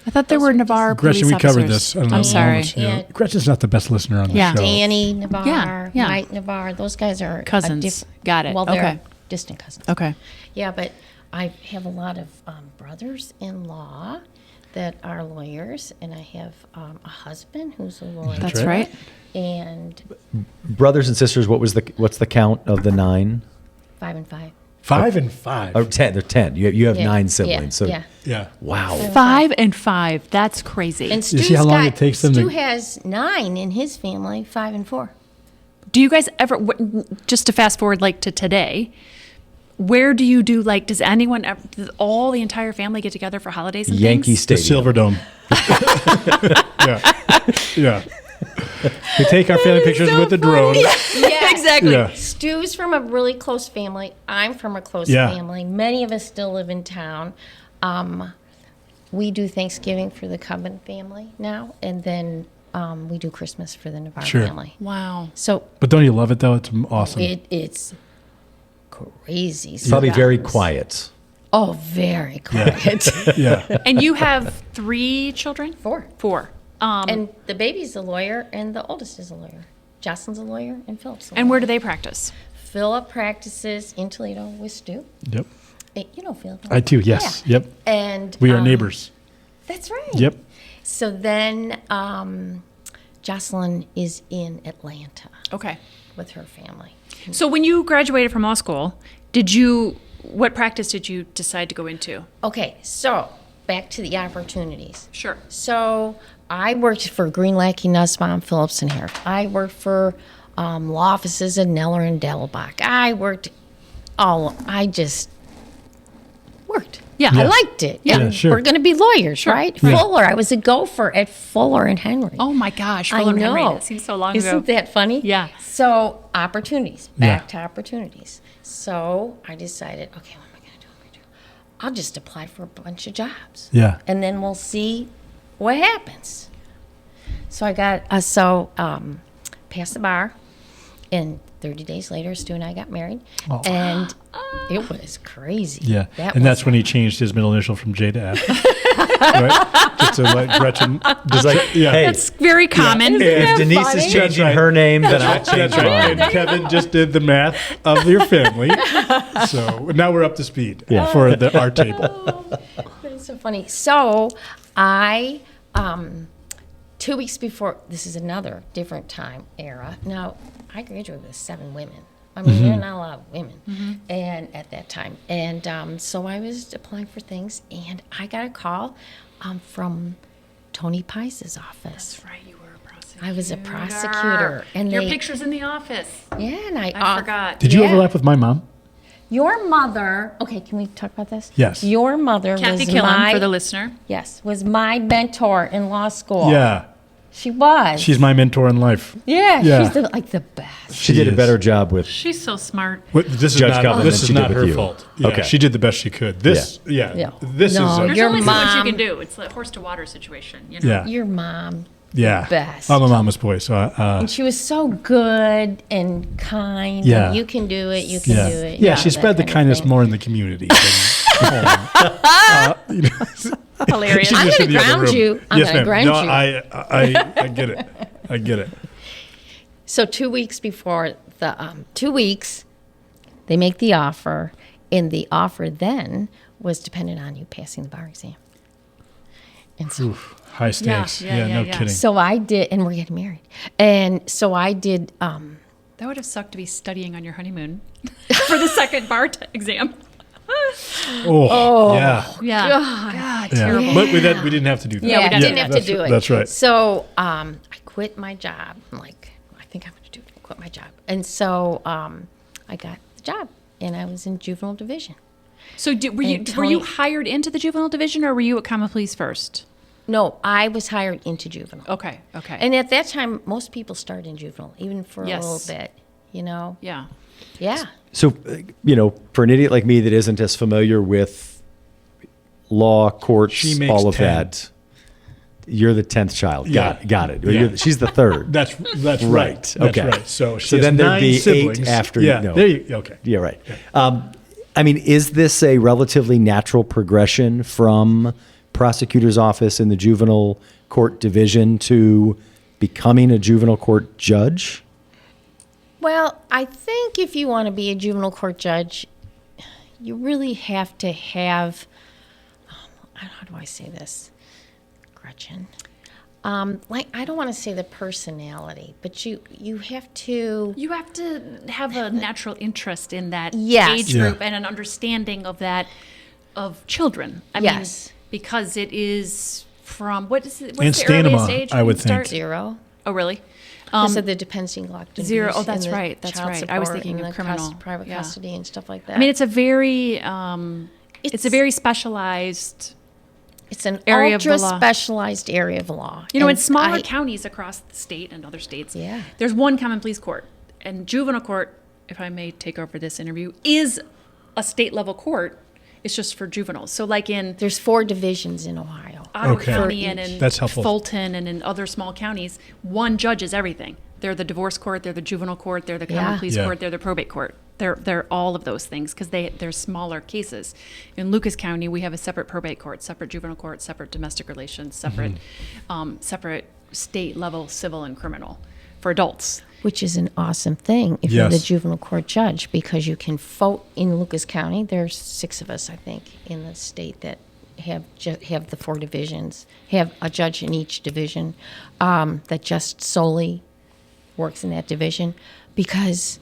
[SPEAKER 3] I thought there were Navarre
[SPEAKER 1] Gretchen,
[SPEAKER 3] police
[SPEAKER 1] we covered
[SPEAKER 3] officers.
[SPEAKER 1] this. I don't know
[SPEAKER 3] I'm
[SPEAKER 1] how
[SPEAKER 3] sorry.
[SPEAKER 1] much,
[SPEAKER 4] Yeah.
[SPEAKER 1] Gretchen's not the best listener on the
[SPEAKER 3] Yeah.
[SPEAKER 1] show.
[SPEAKER 4] Danny Navarre,
[SPEAKER 3] Yeah.
[SPEAKER 4] Mike Navarre, those guys are
[SPEAKER 3] Cousins. Got it.
[SPEAKER 4] Well, they're
[SPEAKER 3] Okay.
[SPEAKER 4] distant cousins.
[SPEAKER 3] Okay.
[SPEAKER 4] Yeah, but I have a lot of brothers-in-law that are lawyers, and I have a husband who's a lawyer.
[SPEAKER 3] That's right.
[SPEAKER 4] And
[SPEAKER 2] Brothers and sisters, what's the count of the 9?
[SPEAKER 4] 5 and 5.
[SPEAKER 1] 5 and 5.
[SPEAKER 2] Oh, 10. They're 10. You have
[SPEAKER 4] Yeah,
[SPEAKER 2] 9 siblings. So
[SPEAKER 4] yeah.
[SPEAKER 1] Yeah.
[SPEAKER 2] wow.
[SPEAKER 3] 5 and 5. That's crazy.
[SPEAKER 4] And
[SPEAKER 1] see
[SPEAKER 4] Stu's
[SPEAKER 1] how long
[SPEAKER 4] got,
[SPEAKER 1] it takes them to-
[SPEAKER 4] Stu has 9 in his family, 5 and 4.
[SPEAKER 3] Do you guys ever, just to fast forward like to today, where do you do like, does anyone, does all the entire family get together for holidays and
[SPEAKER 2] Yankee
[SPEAKER 3] things?
[SPEAKER 1] The
[SPEAKER 2] Stadium.
[SPEAKER 1] Silver Dome. Yeah. Yeah. We take our family pictures with the drone.
[SPEAKER 4] Yeah,
[SPEAKER 3] Exactly.
[SPEAKER 1] Yeah.
[SPEAKER 4] Stu's from a really close family. I'm from a close
[SPEAKER 1] Yeah.
[SPEAKER 4] family. Many of us still live in town. We do Thanksgiving for the Cubbon family now, and then we do Christmas for the Navarre
[SPEAKER 1] Sure.
[SPEAKER 4] family.
[SPEAKER 3] Wow.
[SPEAKER 4] So
[SPEAKER 1] But don't you love it though? It's awesome.
[SPEAKER 4] it's crazy.
[SPEAKER 2] Probably very
[SPEAKER 4] sometimes.
[SPEAKER 2] quiet.
[SPEAKER 4] Oh, very quiet.
[SPEAKER 1] Yeah.
[SPEAKER 3] And you have 3 children?
[SPEAKER 4] 4.
[SPEAKER 3] 4.
[SPEAKER 4] And the baby's a lawyer, and the oldest is a lawyer. Jocelyn's a lawyer, and Philip's a lawyer.
[SPEAKER 3] And where do they practice?
[SPEAKER 4] Philip practices in Toledo with Stu.
[SPEAKER 1] Yep.
[SPEAKER 4] You know Philip.
[SPEAKER 1] I do. Yes.
[SPEAKER 4] Yeah.
[SPEAKER 1] Yep.
[SPEAKER 4] And
[SPEAKER 1] We are neighbors.
[SPEAKER 4] That's right.
[SPEAKER 1] Yep.
[SPEAKER 4] So then Jocelyn is in Atlanta
[SPEAKER 3] Okay.
[SPEAKER 4] with her family.
[SPEAKER 3] So when you graduated from law school, what practice did you decide to go into?
[SPEAKER 4] Okay, so back to the opportunities.
[SPEAKER 3] Sure.
[SPEAKER 4] So I worked for Greenlackey, Nussbaum, Phillips, and Harris. I worked for law offices in Neller and Delbach. I just worked.
[SPEAKER 3] Yeah.
[SPEAKER 4] I
[SPEAKER 3] Yeah.
[SPEAKER 4] liked it.
[SPEAKER 1] Yeah,
[SPEAKER 4] And
[SPEAKER 1] sure.
[SPEAKER 4] we're going to be lawyers, right?
[SPEAKER 1] Yeah.
[SPEAKER 4] Fuller. I was a gopher at Fuller and Henry.
[SPEAKER 3] Oh my gosh.
[SPEAKER 4] I
[SPEAKER 3] Fuller and Henry,
[SPEAKER 4] know.
[SPEAKER 3] that seems so long
[SPEAKER 4] Isn't
[SPEAKER 3] ago.
[SPEAKER 4] that funny?
[SPEAKER 3] Yeah.
[SPEAKER 4] So opportunities,
[SPEAKER 1] Yeah.
[SPEAKER 4] back to opportunities. So I decided, okay, what am I going to do? I'll just apply for a bunch of jobs.
[SPEAKER 1] Yeah.
[SPEAKER 4] And then we'll see what happens. So I got, passed the bar, and 30 days later, Stu and I got married.
[SPEAKER 1] Oh.
[SPEAKER 4] And it was crazy.
[SPEAKER 1] Yeah.
[SPEAKER 4] That
[SPEAKER 1] And
[SPEAKER 4] was-
[SPEAKER 1] that's when he changed his middle initial from J to F. Right? Just to let Gretchen.
[SPEAKER 2] Just like,
[SPEAKER 1] Yeah.
[SPEAKER 2] hey,
[SPEAKER 3] That's very common.
[SPEAKER 2] if Denise
[SPEAKER 4] funny?
[SPEAKER 2] is changing
[SPEAKER 1] That's right.
[SPEAKER 2] her name, then I'll change
[SPEAKER 1] That's right.
[SPEAKER 2] mine.
[SPEAKER 1] And Kevin just did the math of your family. So now we're up to speed for our table.
[SPEAKER 4] That's so funny. So I, 2 weeks before, this is another different time era. Now, I graduated with 7 women. I mean, there are not a lot of women, and at that time, and so I was applying for things, and I got a call from Tony Pice's office.
[SPEAKER 3] That's right. You were a prosecutor.
[SPEAKER 4] I was a prosecutor, and
[SPEAKER 3] Your
[SPEAKER 4] they,
[SPEAKER 3] picture's in the office.
[SPEAKER 4] yeah, and
[SPEAKER 3] I forgot.
[SPEAKER 1] Did you
[SPEAKER 4] Yeah.
[SPEAKER 1] overlap with my mom?
[SPEAKER 4] Your mother. Okay, can we talk about this?
[SPEAKER 1] Yes.
[SPEAKER 4] Your mother
[SPEAKER 3] Kathy
[SPEAKER 4] was
[SPEAKER 3] Killam for the listener.
[SPEAKER 4] yes, was my mentor in law school.
[SPEAKER 1] Yeah.
[SPEAKER 4] She was.
[SPEAKER 1] She's my mentor in life.
[SPEAKER 4] Yeah,
[SPEAKER 1] Yeah.
[SPEAKER 4] she's the best.
[SPEAKER 2] She did a
[SPEAKER 1] is.
[SPEAKER 2] better job with.
[SPEAKER 3] She's so smart.
[SPEAKER 1] This is
[SPEAKER 2] Judge
[SPEAKER 1] not,
[SPEAKER 2] Cubbon
[SPEAKER 1] this
[SPEAKER 2] than
[SPEAKER 1] is
[SPEAKER 2] she did
[SPEAKER 1] not
[SPEAKER 2] with
[SPEAKER 1] her
[SPEAKER 2] you.
[SPEAKER 1] fault. Yeah,
[SPEAKER 2] Okay.
[SPEAKER 1] She did the best she could. This, yeah.
[SPEAKER 4] Yeah.
[SPEAKER 1] This
[SPEAKER 4] No,
[SPEAKER 1] is.
[SPEAKER 3] There's
[SPEAKER 4] Your
[SPEAKER 3] only so much you
[SPEAKER 4] mom-
[SPEAKER 3] can do. It's a horse to water situation. You know?
[SPEAKER 1] Yeah.
[SPEAKER 4] Your mom.
[SPEAKER 1] Yeah.
[SPEAKER 4] best.
[SPEAKER 1] I'm a mama's boy, so
[SPEAKER 4] And she was so good and kind.
[SPEAKER 1] Yeah.
[SPEAKER 4] And you can do it. You can
[SPEAKER 1] yeah.
[SPEAKER 4] do it.
[SPEAKER 1] Yeah,
[SPEAKER 4] you
[SPEAKER 1] she
[SPEAKER 4] know,
[SPEAKER 1] spread
[SPEAKER 4] that
[SPEAKER 1] the
[SPEAKER 4] kind of
[SPEAKER 1] kindness
[SPEAKER 4] thing.
[SPEAKER 1] more in the community. Than,
[SPEAKER 3] Hilarious.
[SPEAKER 4] I'm
[SPEAKER 1] just
[SPEAKER 4] gonna
[SPEAKER 1] in the other
[SPEAKER 4] ground
[SPEAKER 1] room.
[SPEAKER 4] you. I'm
[SPEAKER 1] Yes,
[SPEAKER 4] gonna
[SPEAKER 1] ma'am.
[SPEAKER 4] ground
[SPEAKER 1] No,
[SPEAKER 4] you.
[SPEAKER 1] I get it. I get it.
[SPEAKER 4] So 2 weeks before the 2 weeks, they make the offer, and the offer then was dependent on you passing the bar exam. And so,
[SPEAKER 1] High stakes.
[SPEAKER 3] yeah,
[SPEAKER 1] Yeah,
[SPEAKER 3] yeah,
[SPEAKER 1] no
[SPEAKER 3] yeah.
[SPEAKER 1] kidding.
[SPEAKER 4] so I did, and we're getting married. And so I did.
[SPEAKER 3] That would have sucked to be studying on your honeymoon for the second bar exam.
[SPEAKER 1] Oh, yeah.
[SPEAKER 3] Yeah.
[SPEAKER 4] God.
[SPEAKER 3] God,
[SPEAKER 1] Yeah.
[SPEAKER 3] terrible.
[SPEAKER 1] But we didn't have to do that.
[SPEAKER 4] Yeah,
[SPEAKER 3] we
[SPEAKER 4] I
[SPEAKER 3] didn't.
[SPEAKER 4] didn't have to
[SPEAKER 1] that's
[SPEAKER 4] do
[SPEAKER 1] right.
[SPEAKER 4] it.
[SPEAKER 1] That's right.
[SPEAKER 4] So I quit my job. I'm like, I think I'm going to quit my job. And so I got the job, and I was in juvenile division.
[SPEAKER 3] So were you
[SPEAKER 4] Tony-
[SPEAKER 3] hired into the juvenile division, or were you at common pleas first?
[SPEAKER 4] No, I was hired into juvenile.
[SPEAKER 3] Okay. Okay.
[SPEAKER 4] And at that time, most people start in juvenile, even for a
[SPEAKER 3] Yes.
[SPEAKER 4] little bit, you know?
[SPEAKER 3] yeah.
[SPEAKER 4] Yeah.
[SPEAKER 2] So, for an idiot like me that isn't as familiar with law, courts,
[SPEAKER 1] She makes
[SPEAKER 2] all of
[SPEAKER 1] 10.
[SPEAKER 2] that, you're the 10th child.
[SPEAKER 1] Yeah.
[SPEAKER 2] Got it.
[SPEAKER 1] Yeah.
[SPEAKER 2] She's the third.
[SPEAKER 1] That's right.
[SPEAKER 2] Right.
[SPEAKER 1] That's
[SPEAKER 2] Okay.
[SPEAKER 1] right. So she
[SPEAKER 2] So
[SPEAKER 1] has
[SPEAKER 2] then there'd
[SPEAKER 1] 9
[SPEAKER 2] be 8
[SPEAKER 1] siblings.
[SPEAKER 2] after,
[SPEAKER 1] Yeah.
[SPEAKER 2] no.
[SPEAKER 1] There you. Okay.
[SPEAKER 2] Yeah, right. I mean, is this a relatively natural progression from prosecutor's office in the juvenile court division to becoming a juvenile court judge?
[SPEAKER 4] Well, I think if you want to be a juvenile court judge, you really have to have, how do I say this, Gretchen? Like, I don't want to say the personality, but you have to.
[SPEAKER 3] You have to have a natural interest in that
[SPEAKER 4] Yes.
[SPEAKER 3] age
[SPEAKER 1] Yeah.
[SPEAKER 3] group and an understanding of that of children. I
[SPEAKER 4] Yes.
[SPEAKER 3] mean, because it is from what is it?
[SPEAKER 1] And
[SPEAKER 3] What's the earliest
[SPEAKER 1] Stanima,
[SPEAKER 3] age
[SPEAKER 1] I
[SPEAKER 3] you
[SPEAKER 1] would
[SPEAKER 3] can
[SPEAKER 1] think.
[SPEAKER 3] start?
[SPEAKER 4] 0.
[SPEAKER 3] Oh, really?
[SPEAKER 4] Because of the dependency locked in
[SPEAKER 3] 0.
[SPEAKER 4] abuse
[SPEAKER 3] Oh, that's
[SPEAKER 4] and the
[SPEAKER 3] right. That's
[SPEAKER 4] child
[SPEAKER 3] right. I was
[SPEAKER 4] support
[SPEAKER 3] thinking
[SPEAKER 4] and
[SPEAKER 3] of
[SPEAKER 4] the
[SPEAKER 3] criminal.
[SPEAKER 4] private
[SPEAKER 3] Yeah.
[SPEAKER 4] custody and stuff like that.
[SPEAKER 3] I mean, it's a very it's a very specialized.
[SPEAKER 4] it's an
[SPEAKER 3] area of the
[SPEAKER 4] ultra
[SPEAKER 3] law.
[SPEAKER 4] specialized area of law.
[SPEAKER 3] You know, in
[SPEAKER 4] And
[SPEAKER 3] smaller
[SPEAKER 4] I-
[SPEAKER 3] counties across the state and other states,
[SPEAKER 4] Yeah.
[SPEAKER 3] there's one common pleas court. And juvenile court, if I may take over this interview, is a state level court. It's just for juveniles. So like in
[SPEAKER 4] There's 4 divisions in Ohio.
[SPEAKER 3] Ottawa
[SPEAKER 1] Okay.
[SPEAKER 3] County
[SPEAKER 4] For
[SPEAKER 3] and in
[SPEAKER 4] each.
[SPEAKER 1] That's helpful.
[SPEAKER 3] Fulton and in other small counties, one judges everything. They're the divorce court, they're the juvenile court, they're the common
[SPEAKER 4] Yeah.
[SPEAKER 3] pleas
[SPEAKER 1] Yeah.
[SPEAKER 3] court, they're the probate court. They're all of those things because they're smaller cases. In Lucas County, we have a separate probate court, separate juvenile court, separate domestic relations, separate separate state level civil and criminal for adults.
[SPEAKER 4] Which is an awesome thing if you're the
[SPEAKER 1] Yes.
[SPEAKER 4] juvenile court judge, because you can vote in Lucas County. There's 6 of us, I think, in the state that have the 4 divisions, have a judge in each division that just solely works in that division, because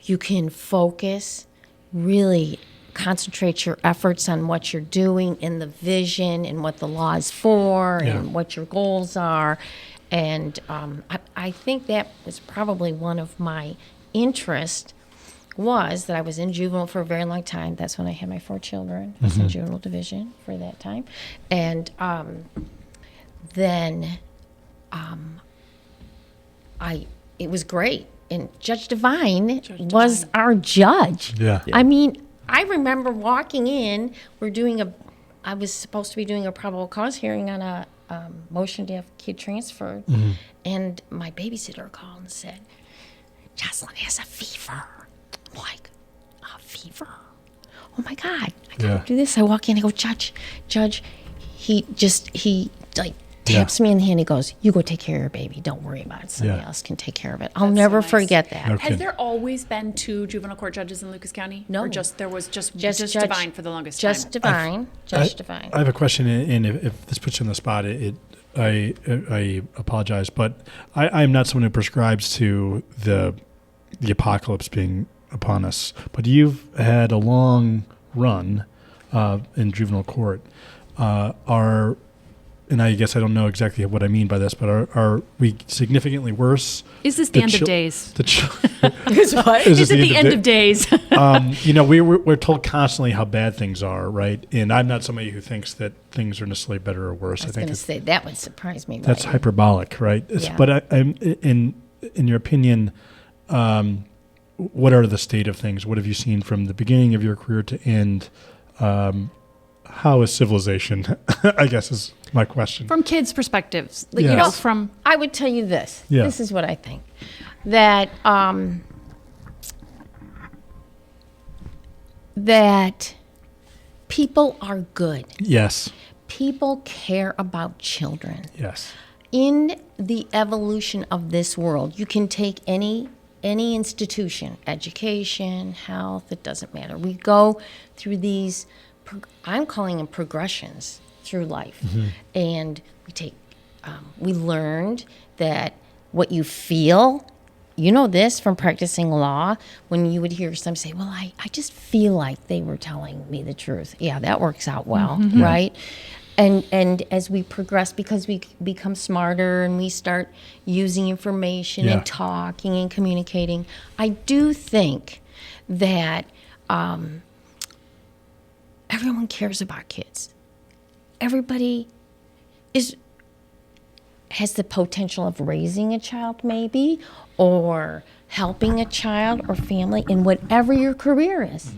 [SPEAKER 4] you can focus, really concentrate your efforts on what you're doing and the vision and what the law is for
[SPEAKER 1] Yeah.
[SPEAKER 4] and what your goals are. And I think that was probably one of my interests, was that I was in juvenile for a very long time. That's when I had my 4 children. I was in juvenile division for that time. And then it was great. And Judge Devine was our judge.
[SPEAKER 1] Yeah.
[SPEAKER 4] I mean, I remember walking in, I was supposed to be doing a probable cause hearing on a motion to have kid transferred. And my babysitter called and said, Jocelyn has a fever. I'm like, a fever? Oh my God, I gotta
[SPEAKER 1] Yeah.
[SPEAKER 4] do this. I walk in, I go, Judge, he like taps me in the hand. He goes, you go take care of your baby. Don't worry about it. Somebody
[SPEAKER 1] Yeah.
[SPEAKER 4] else can take care of it. I'll never
[SPEAKER 3] nice.
[SPEAKER 4] forget that.
[SPEAKER 1] Okay.
[SPEAKER 3] Has there always been 2 juvenile court judges in Lucas County?
[SPEAKER 4] No.
[SPEAKER 3] Or there was just
[SPEAKER 4] Judge-
[SPEAKER 3] Divine for the longest
[SPEAKER 4] Just
[SPEAKER 3] time?
[SPEAKER 4] Divine. Judge Divine.
[SPEAKER 1] I have a question, and if this puts you on the spot, I apologize, but I am not someone who prescribes to the apocalypse being upon us. But you've had a long run in juvenile court. And I guess I don't know exactly what I mean by this, but are we significantly worse?
[SPEAKER 3] Is this the end of
[SPEAKER 1] chil-
[SPEAKER 3] days?
[SPEAKER 4] Is what?
[SPEAKER 1] Is
[SPEAKER 3] Is
[SPEAKER 1] this
[SPEAKER 3] it the end of days?
[SPEAKER 1] We're told constantly how bad things are, right? And I'm not somebody who thinks that things are necessarily better or worse.
[SPEAKER 4] I was
[SPEAKER 1] think
[SPEAKER 4] going to
[SPEAKER 1] it's-
[SPEAKER 4] say that would surprise me.
[SPEAKER 1] that's
[SPEAKER 4] right?
[SPEAKER 1] hyperbolic, right?
[SPEAKER 4] Yeah.
[SPEAKER 1] But I'm in your opinion, what are the state of things? What have you seen from the beginning of your career to end? How is civilization? I guess is my question.
[SPEAKER 3] From kids' perspectives, like,
[SPEAKER 1] Yes.
[SPEAKER 3] you know, from
[SPEAKER 4] I would tell you this.
[SPEAKER 1] Yeah.
[SPEAKER 4] This is what I think. That that people are good.
[SPEAKER 1] Yes.
[SPEAKER 4] People care about children.
[SPEAKER 1] Yes.
[SPEAKER 4] In the evolution of this world, you can take any institution, education, health, it doesn't matter. We go through these, I'm calling them progressions through life. And we learned that what you feel you know this from practicing law, when you would hear some say, well, I just feel like they were telling me the truth. Yeah, that works out well, right? And as we progress, because we become smarter and we start using information and talking and communicating, I do think that everyone cares about kids. Everybody has the potential of raising a child maybe, or helping a child or family in whatever your career is.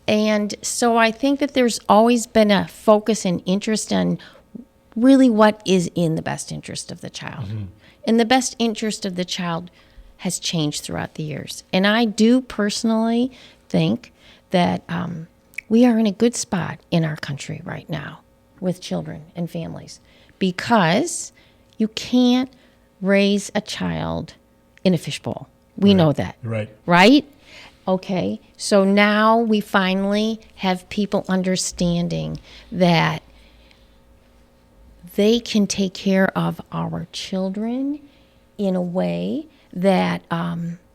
[SPEAKER 4] And so I think that there's always been a focus and interest on really what is in the best interest of the child. And the best interest of the child has changed throughout the years. And I do personally think that we are in a good spot in our country right now with children and families, because you can't raise a child in a fishbowl. We know that. Right? Okay, so now we finally have people understanding that they can take care of our children in a way that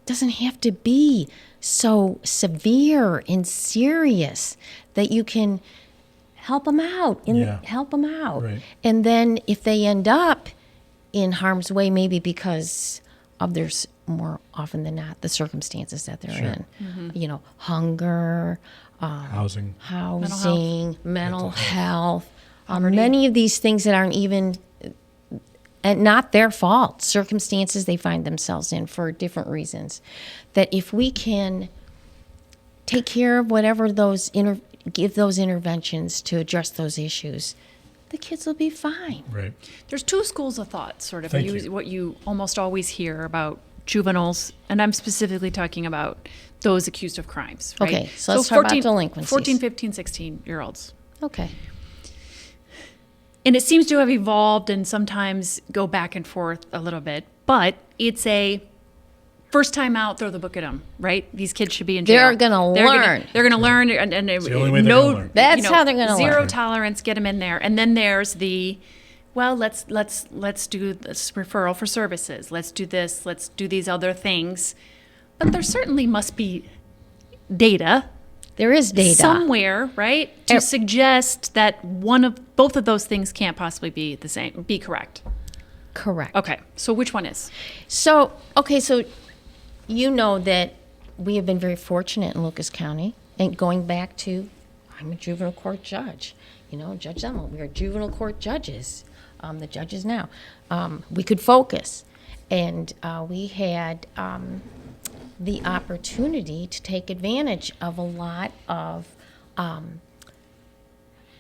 [SPEAKER 4] doesn't have to be so severe and serious, that you can help them out And then if they end up in harm's way, maybe because of there's more often than not the circumstances that they're in, you know, hunger,
[SPEAKER 1] housing,
[SPEAKER 4] mental health, many of these things that aren't even and not their fault, circumstances they find themselves in for different reasons, that if we can take care of whatever those give those interventions to address those issues, the kids will be fine.
[SPEAKER 1] Right.
[SPEAKER 3] There's two schools of thought, sort of.
[SPEAKER 1] Thank you.
[SPEAKER 3] What you almost always hear about juveniles, and I'm specifically talking about those accused of crimes, right?
[SPEAKER 4] Okay, so let's talk about delinquencies.
[SPEAKER 3] 14, 15, 16-year-olds.
[SPEAKER 4] Okay.
[SPEAKER 3] And it seems to have evolved and sometimes go back and forth a little bit, but it's a first time out, throw the book at them, right? These kids should be in jail.
[SPEAKER 4] They're going to learn.
[SPEAKER 3] They're going to learn. And
[SPEAKER 1] the only way they're gonna learn.
[SPEAKER 4] That's how they're going to learn.
[SPEAKER 3] Zero tolerance, get them in there. And then there's the, well, let's do this referral for services. Let's do this. Let's do these other things. But there certainly must be data.
[SPEAKER 4] There is data
[SPEAKER 3] somewhere, right, to suggest that both of those things can't possibly be correct.
[SPEAKER 4] Correct.
[SPEAKER 3] Okay, so which one is?
[SPEAKER 4] So you know that we have been very fortunate in Lucas County, and going back to, I'm a juvenile court judge. You know, Judge Emma, we are juvenile court judges, the judges now. We could focus, and we had the opportunity to take advantage of a lot of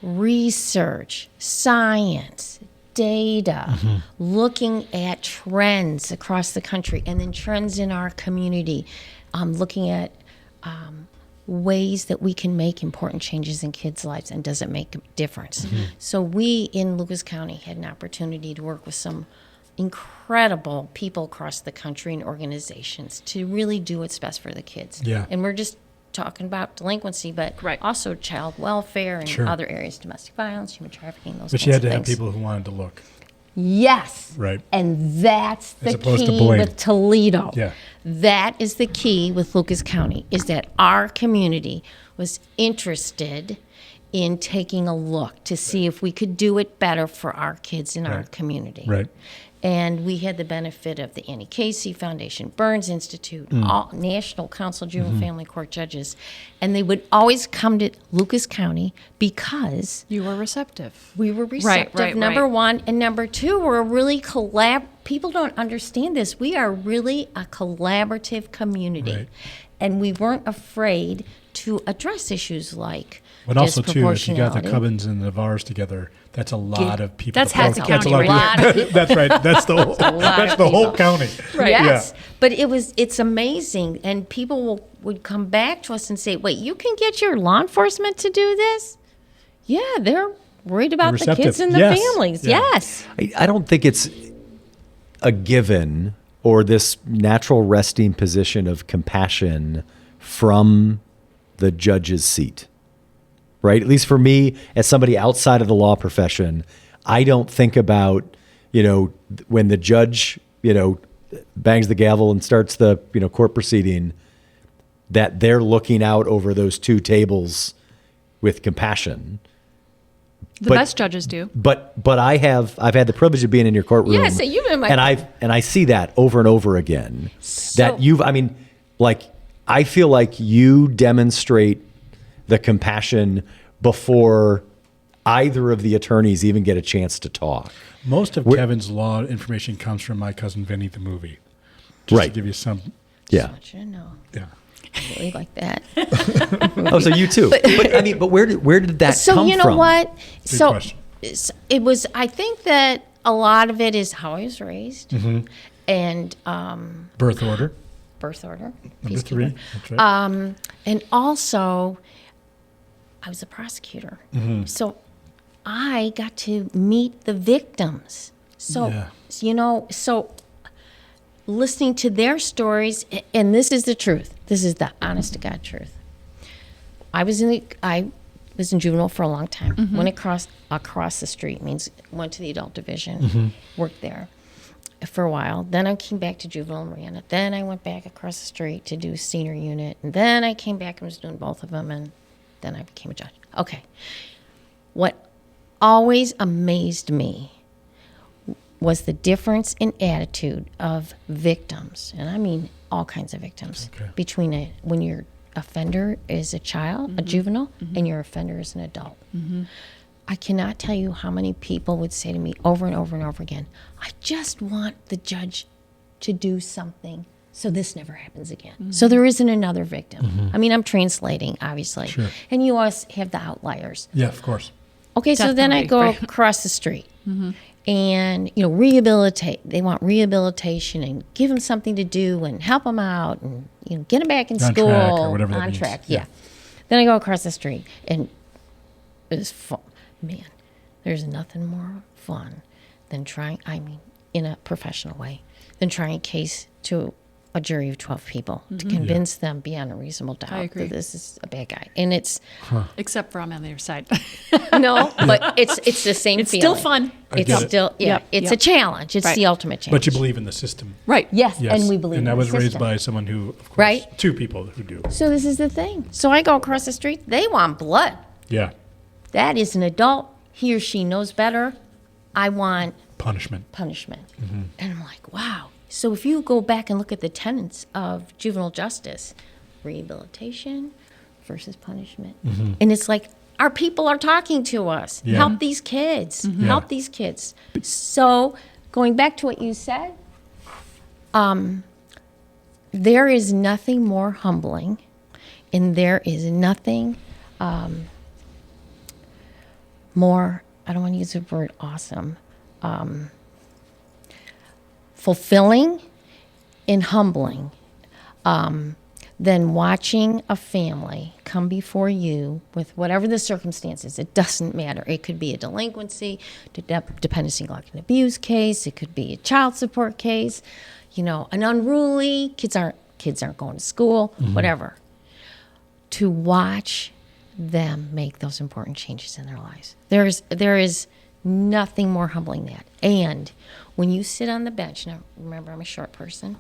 [SPEAKER 4] research, science, data, looking at trends across the country and then trends in our community, looking at ways that we can make important changes in kids' lives, and does it make a difference. So we in Lucas County had an opportunity to work with some incredible people across the country and organizations to really do what's best for the kids.
[SPEAKER 1] Yeah.
[SPEAKER 4] And we're just talking about delinquency, but also child welfare and other areas, domestic violence, human trafficking, those kinds of things.
[SPEAKER 1] But you had to have people who wanted to look.
[SPEAKER 4] Yes.
[SPEAKER 1] Right.
[SPEAKER 4] And that's
[SPEAKER 1] As
[SPEAKER 4] the
[SPEAKER 1] opposed to
[SPEAKER 4] key
[SPEAKER 1] blame.
[SPEAKER 4] with Toledo.
[SPEAKER 1] Yeah.
[SPEAKER 4] That is the key with Lucas County, is that our community was interested in taking a look to see if we could do it better for our kids in our community.
[SPEAKER 1] Right.
[SPEAKER 4] And we had the benefit of the Annie Casey Foundation, Burns Institute, all National Council of Juvenile Family Court Judges. And they would always come to Lucas County because
[SPEAKER 3] You were receptive.
[SPEAKER 4] we were receptive, number one. And number two, we're a really people don't understand this. We are really a collaborative community.
[SPEAKER 1] Right.
[SPEAKER 4] And we weren't afraid to address issues like
[SPEAKER 1] But also, too, if you got the
[SPEAKER 4] disproportionality.
[SPEAKER 1] Cubbons and the Navarres together, that's a lot of people.
[SPEAKER 3] That's
[SPEAKER 1] to approach.
[SPEAKER 3] Hudson
[SPEAKER 1] That's a
[SPEAKER 3] County,
[SPEAKER 1] lot of
[SPEAKER 4] right?
[SPEAKER 1] people. That's right. That's the whole. That's the whole county.
[SPEAKER 3] Right.
[SPEAKER 4] Yes,
[SPEAKER 1] Yeah.
[SPEAKER 4] but it's amazing, and people would come back to us and say, "Wait, you can get your law enforcement to do this?" Yeah, they're worried about the
[SPEAKER 1] receptive.
[SPEAKER 4] kids and the
[SPEAKER 1] Yes.
[SPEAKER 4] families.
[SPEAKER 1] Yeah.
[SPEAKER 4] Yes,
[SPEAKER 2] I don't think it's a given, or this natural resting position of compassion from the judge's seat, right? At least for me, as somebody outside of the law profession, I don't think about, when the judge, bangs the gavel and starts the court proceeding, that they're looking out over those two tables with compassion.
[SPEAKER 3] The best judges do.
[SPEAKER 2] But I've had the privilege of being in your courtroom.
[SPEAKER 4] Yeah, so you've been my
[SPEAKER 2] and I see that over and over again. That I feel like you demonstrate the compassion before either of the attorneys even get a chance to talk.
[SPEAKER 1] Most of Kevin's law information comes from My Cousin Vinny, the movie. Just to give you some.
[SPEAKER 2] Yeah.
[SPEAKER 4] I want you to know.
[SPEAKER 1] Yeah.
[SPEAKER 4] I really like that.
[SPEAKER 2] Oh, so you too. But where did that come
[SPEAKER 4] So
[SPEAKER 2] from?
[SPEAKER 4] you know what?
[SPEAKER 1] Good question.
[SPEAKER 4] It was. I think that a lot of it is how I was raised, and
[SPEAKER 1] Birth order.
[SPEAKER 4] birth order.
[SPEAKER 1] Number
[SPEAKER 4] peacekeeper.
[SPEAKER 1] 3. That's right.
[SPEAKER 4] And also, I was a prosecutor, so I got to meet the victims. So
[SPEAKER 1] Yeah.
[SPEAKER 4] so listening to their stories, and this is the truth. This is the honest to God truth. I was in juvenile for a long time. Went across the street, means went to the adult division, worked there for a while. Then I came back to juvenile and ran it. Then I went back across the street to do senior unit, and then I came back and was doing both of them, and then I became a judge. Okay. What always amazed me was the difference in attitude of victims, and I mean all kinds of victims, between when your offender is a child, a juvenile, and your offender is an adult. I cannot tell you how many people would say to me over and over and over again, I just want the judge to do something so this never happens again. So there isn't another victim. I mean, I'm translating, obviously.
[SPEAKER 1] Sure.
[SPEAKER 4] And you always have the outliers.
[SPEAKER 1] Yeah, of course.
[SPEAKER 4] Okay, so then I go
[SPEAKER 3] Definitely.
[SPEAKER 4] across the street. And, rehabilitate. They want rehabilitation and give them something to do and help them out and, get them back in
[SPEAKER 1] On
[SPEAKER 4] school.
[SPEAKER 1] track or whatever that
[SPEAKER 4] On
[SPEAKER 1] means.
[SPEAKER 4] track,
[SPEAKER 1] Yeah.
[SPEAKER 4] yeah. Then I go across the street and it was fun. Man, there's nothing more fun than trying, in a professional way, than trying a case to a jury of 12 people to convince them beyond a reasonable doubt
[SPEAKER 3] agree.
[SPEAKER 4] that this is a bad guy. And it's,
[SPEAKER 3] Except for I'm on the other side.
[SPEAKER 4] no, but it's the same
[SPEAKER 3] It's
[SPEAKER 4] feeling.
[SPEAKER 3] still fun.
[SPEAKER 4] It's
[SPEAKER 1] get it.
[SPEAKER 4] still,
[SPEAKER 3] Yep,
[SPEAKER 4] it's
[SPEAKER 3] yep.
[SPEAKER 4] a challenge. It's
[SPEAKER 3] Right.
[SPEAKER 4] the ultimate challenge.
[SPEAKER 1] But you believe in the system.
[SPEAKER 3] Right.
[SPEAKER 4] Yes,
[SPEAKER 1] Yes.
[SPEAKER 4] and we believe
[SPEAKER 1] And
[SPEAKER 4] in
[SPEAKER 1] I
[SPEAKER 4] the
[SPEAKER 1] was raised
[SPEAKER 4] system.
[SPEAKER 1] by someone who, of course,
[SPEAKER 4] Right.
[SPEAKER 1] 2 people who do.
[SPEAKER 4] So this is the thing. So I go across the street. They want blood.
[SPEAKER 1] Yeah.
[SPEAKER 4] That is an adult. He or she knows better. I want
[SPEAKER 1] Punishment.
[SPEAKER 4] punishment. And I'm like, wow. So if you go back and look at the tenets of juvenile justice, rehabilitation versus punishment. And it's like, our people are talking to us.
[SPEAKER 1] Yeah.
[SPEAKER 4] Help these kids. Help these kids. So going back to what you said, there is nothing more humbling, and there is nothing more, I don't want to use the word awesome, fulfilling and humbling than watching a family come before you with whatever the circumstances. It doesn't matter. It could be a delinquency, dependency, neglect, and abuse case. It could be a child support case. An unruly kids aren't going to school. Whatever. To watch them make those important changes in their lives. There is nothing more humbling than that. And when you sit on the bench, now remember I'm a short person,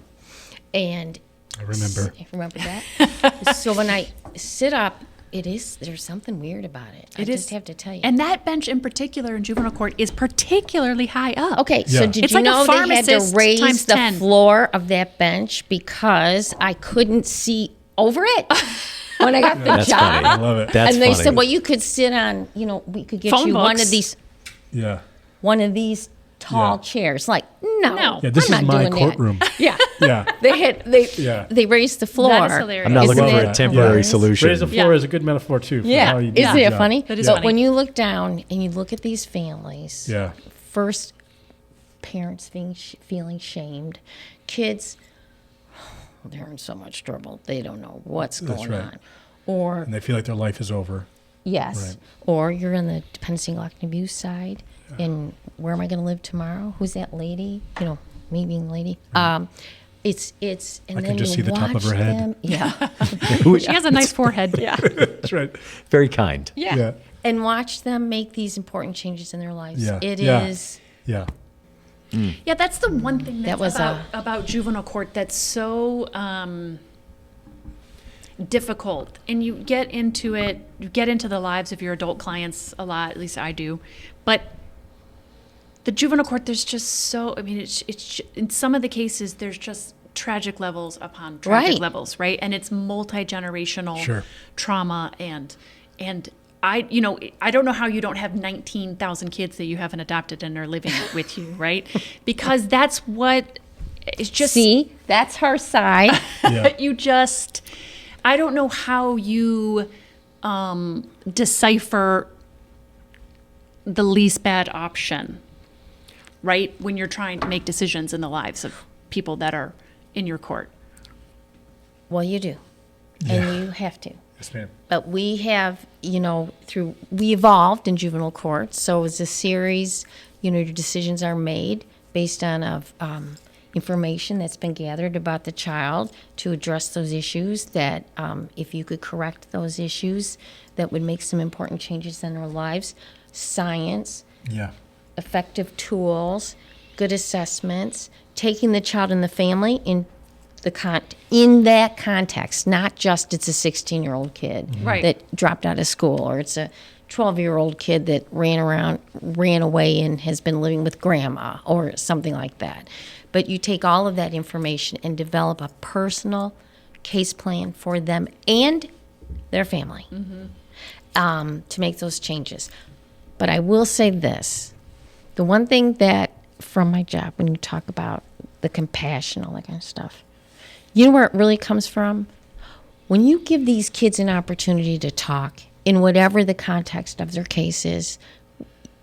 [SPEAKER 4] and
[SPEAKER 1] I remember.
[SPEAKER 4] remember that. So when I sit up, there's something weird about it. I just have to tell you.
[SPEAKER 3] And that bench in particular in juvenile court is particularly high up.
[SPEAKER 4] Okay, so
[SPEAKER 1] Yeah.
[SPEAKER 4] did
[SPEAKER 3] It's
[SPEAKER 4] you
[SPEAKER 3] like a
[SPEAKER 4] know they had to
[SPEAKER 3] pharmacist
[SPEAKER 4] raise
[SPEAKER 3] times
[SPEAKER 4] the
[SPEAKER 3] 10.
[SPEAKER 4] floor of that bench because I couldn't see over it when I got the
[SPEAKER 2] That's
[SPEAKER 4] job?
[SPEAKER 2] funny.
[SPEAKER 1] I love it.
[SPEAKER 2] That's
[SPEAKER 4] and they
[SPEAKER 2] funny.
[SPEAKER 4] said, well, you could sit on, we could get
[SPEAKER 3] Phone
[SPEAKER 4] you one
[SPEAKER 3] books.
[SPEAKER 4] of these
[SPEAKER 1] Yeah.
[SPEAKER 4] tall
[SPEAKER 1] Yeah.
[SPEAKER 4] chairs. Like, no,
[SPEAKER 1] Yeah, this
[SPEAKER 4] I'm
[SPEAKER 1] is
[SPEAKER 4] not
[SPEAKER 1] my
[SPEAKER 4] doing
[SPEAKER 1] courtroom.
[SPEAKER 4] That. Yeah.
[SPEAKER 1] Yeah.
[SPEAKER 4] They raised the floor.
[SPEAKER 3] That is hilarious.
[SPEAKER 2] I'm not
[SPEAKER 4] Isn't
[SPEAKER 2] looking for
[SPEAKER 4] it
[SPEAKER 2] a temporary
[SPEAKER 4] hilarious?
[SPEAKER 2] solution.
[SPEAKER 1] Raise the floor
[SPEAKER 3] Yeah.
[SPEAKER 1] is a good metaphor, too. For
[SPEAKER 4] Yeah,
[SPEAKER 1] how you do
[SPEAKER 4] isn't
[SPEAKER 1] the
[SPEAKER 4] it
[SPEAKER 1] job.
[SPEAKER 4] funny?
[SPEAKER 3] That is
[SPEAKER 4] But
[SPEAKER 3] funny.
[SPEAKER 4] when you look down and you look at these families,
[SPEAKER 1] Yeah.
[SPEAKER 4] first parents feeling shamed, kids, they're in so much trouble. They don't know what's
[SPEAKER 1] That's
[SPEAKER 4] going
[SPEAKER 1] right.
[SPEAKER 4] on. Or
[SPEAKER 1] And they feel like their life is over.
[SPEAKER 4] yes,
[SPEAKER 1] Right.
[SPEAKER 4] or you're on the dependency, neglect, and abuse side, and where am I going to live tomorrow? Who's that lady? Me being lady. It's and
[SPEAKER 1] I
[SPEAKER 4] then
[SPEAKER 1] can just
[SPEAKER 4] you
[SPEAKER 1] see the top of her
[SPEAKER 4] watch
[SPEAKER 1] head.
[SPEAKER 4] them- Yeah,
[SPEAKER 3] She has a nice forehead. Yeah.
[SPEAKER 1] That's right.
[SPEAKER 2] Very kind.
[SPEAKER 4] and watch them make these important changes in their lives.
[SPEAKER 1] Yeah.
[SPEAKER 4] It
[SPEAKER 1] Yeah.
[SPEAKER 4] is.
[SPEAKER 1] Yeah.
[SPEAKER 3] Yeah, that's the one thing that's
[SPEAKER 4] That was
[SPEAKER 3] about juvenile court that's so difficult. And you get into it, you get into the lives of your adult clients a lot, at least I do. But the juvenile court, there's just so, I mean, it's in some of the cases, there's just tragic levels upon tragic
[SPEAKER 4] Right.
[SPEAKER 3] levels, right? And it's multi-generational
[SPEAKER 1] Sure.
[SPEAKER 3] trauma and I don't know how you don't have 19,000 kids that you haven't adopted and are living with you, right? Because that's what it's just.
[SPEAKER 4] See, that's her side.
[SPEAKER 1] Yeah.
[SPEAKER 3] I don't know how you decipher the least bad option, right? When you're trying to make decisions in the lives of people that are in your court.
[SPEAKER 4] Well, you do.
[SPEAKER 1] Yeah.
[SPEAKER 4] And you have to.
[SPEAKER 1] Yes, ma'am.
[SPEAKER 4] But we have, we evolved in juvenile court. So it's a series, your decisions are made based on information that's been gathered about the child to address those issues that if you could correct those issues, that would make some important changes in their lives. Science,
[SPEAKER 1] Yeah.
[SPEAKER 4] effective tools, good assessments, taking the child and the family in that context, not just it's a 16-year-old kid
[SPEAKER 3] Right.
[SPEAKER 4] that dropped out of school, or it's a 12-year-old kid that ran away and has been living with grandma, or something like that. But you take all of that information and develop a personal case plan for them and their family to make those changes. But I will say this. The one thing that, from my job, when you talk about the compassion, all that kind of stuff, you know where it really comes from? When you give these kids an opportunity to talk in whatever the context of their case is,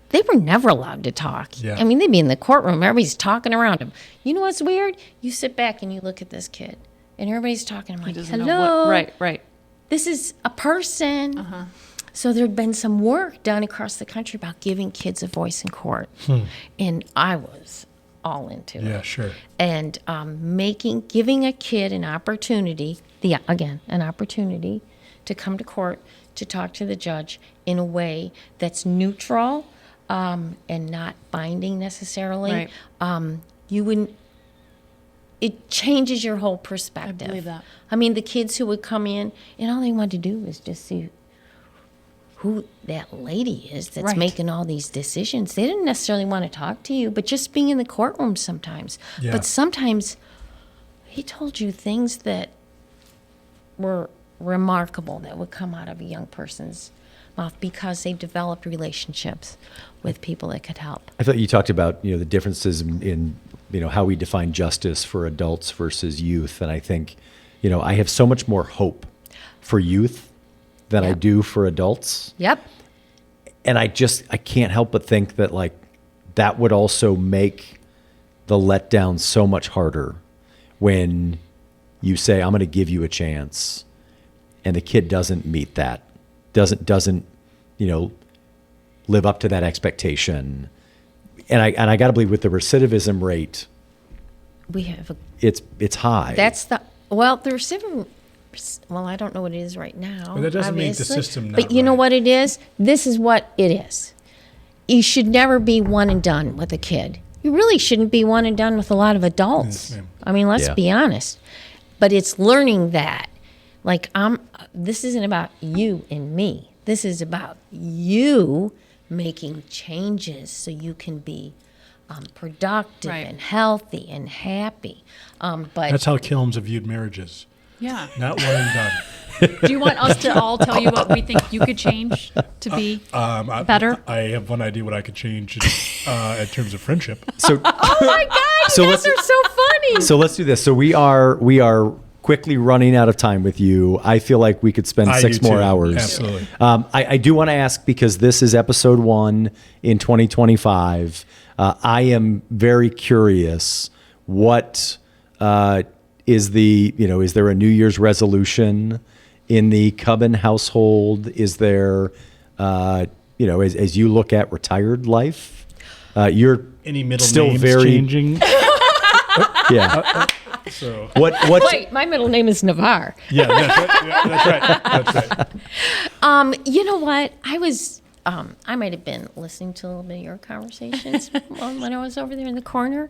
[SPEAKER 4] they were never allowed to talk.
[SPEAKER 1] Yeah.
[SPEAKER 4] I mean, they'd be in the courtroom, everybody's talking around them. You know what's weird? You sit back and you look at this kid, and everybody's talking. I'm like,
[SPEAKER 3] Doesn't know
[SPEAKER 4] hello.
[SPEAKER 3] right.
[SPEAKER 4] This is a person.
[SPEAKER 3] Uh-huh.
[SPEAKER 4] So there'd been some work done across the country about giving kids a voice in court. And I was all into it.
[SPEAKER 1] Yeah, sure.
[SPEAKER 4] And giving a kid an opportunity, an opportunity to come to court to talk to the judge in a way that's neutral and not binding necessarily.
[SPEAKER 3] Right.
[SPEAKER 4] It changes your whole perspective.
[SPEAKER 3] I believe that.
[SPEAKER 4] I mean, the kids who would come in and all they wanted to do was just see who that lady is that's
[SPEAKER 3] Right.
[SPEAKER 4] making all these decisions. They didn't necessarily want to talk to you, but just being in the courtroom sometimes.
[SPEAKER 1] Yeah.
[SPEAKER 4] But sometimes he told you things that were remarkable that would come out of a young person's mouth because they've developed relationships with people that could help.
[SPEAKER 2] I thought you talked about the differences in how we define justice for adults versus youth, and I think I have so much more hope for youth than I
[SPEAKER 4] Yep.
[SPEAKER 2] do for adults,
[SPEAKER 4] Yep.
[SPEAKER 2] and I can't help but think that that would also make the letdown so much harder when you say I'm going to give you a chance, and the kid doesn't meet that, doesn't live up to that expectation. And I got to believe with the recidivism rate,
[SPEAKER 4] We have a
[SPEAKER 2] it's high.
[SPEAKER 4] the recidivism. Well, I don't know what it is right now.
[SPEAKER 1] But that doesn't make the
[SPEAKER 4] obviously.
[SPEAKER 1] system not
[SPEAKER 4] But you know
[SPEAKER 1] right.
[SPEAKER 4] what it is? This is what it is. You should never be one and done with a kid. You really shouldn't be one and done with a lot of adults.
[SPEAKER 1] Yes, ma'am.
[SPEAKER 4] I mean, let's
[SPEAKER 2] Yeah.
[SPEAKER 4] be honest. But it's learning that. This isn't about you and me. This is about you making changes so you can be productive
[SPEAKER 3] Right.
[SPEAKER 4] and healthy and happy. But
[SPEAKER 1] That's how Kilms have viewed marriages.
[SPEAKER 3] Yeah.
[SPEAKER 1] Not one and done.
[SPEAKER 3] Do you want us to all tell you what we think you could change to be better?
[SPEAKER 1] I have one idea what I could change in terms of friendship.
[SPEAKER 2] So
[SPEAKER 4] oh my God,
[SPEAKER 2] So
[SPEAKER 4] you
[SPEAKER 2] let's-
[SPEAKER 4] guys are so funny.
[SPEAKER 2] so let's do this. So we are quickly running out of time with you. I feel like we could spend
[SPEAKER 1] I
[SPEAKER 2] 6
[SPEAKER 1] do
[SPEAKER 2] more
[SPEAKER 1] too.
[SPEAKER 2] hours.
[SPEAKER 1] Absolutely.
[SPEAKER 2] I do want to ask, because this is episode 1 in 2025. I am very curious. What is there a New Year's resolution in the Cubbon household? Is there, as you look at retired life, you're
[SPEAKER 1] Any middle
[SPEAKER 2] still
[SPEAKER 1] names
[SPEAKER 2] very
[SPEAKER 1] changing?
[SPEAKER 2] yeah.
[SPEAKER 1] So
[SPEAKER 2] What's
[SPEAKER 4] Wait, my middle name is Navarre.
[SPEAKER 1] yeah, that's right. Yeah, that's right.
[SPEAKER 4] You know what? I might have been listening to a little bit of your conversations when I was over there in the corner,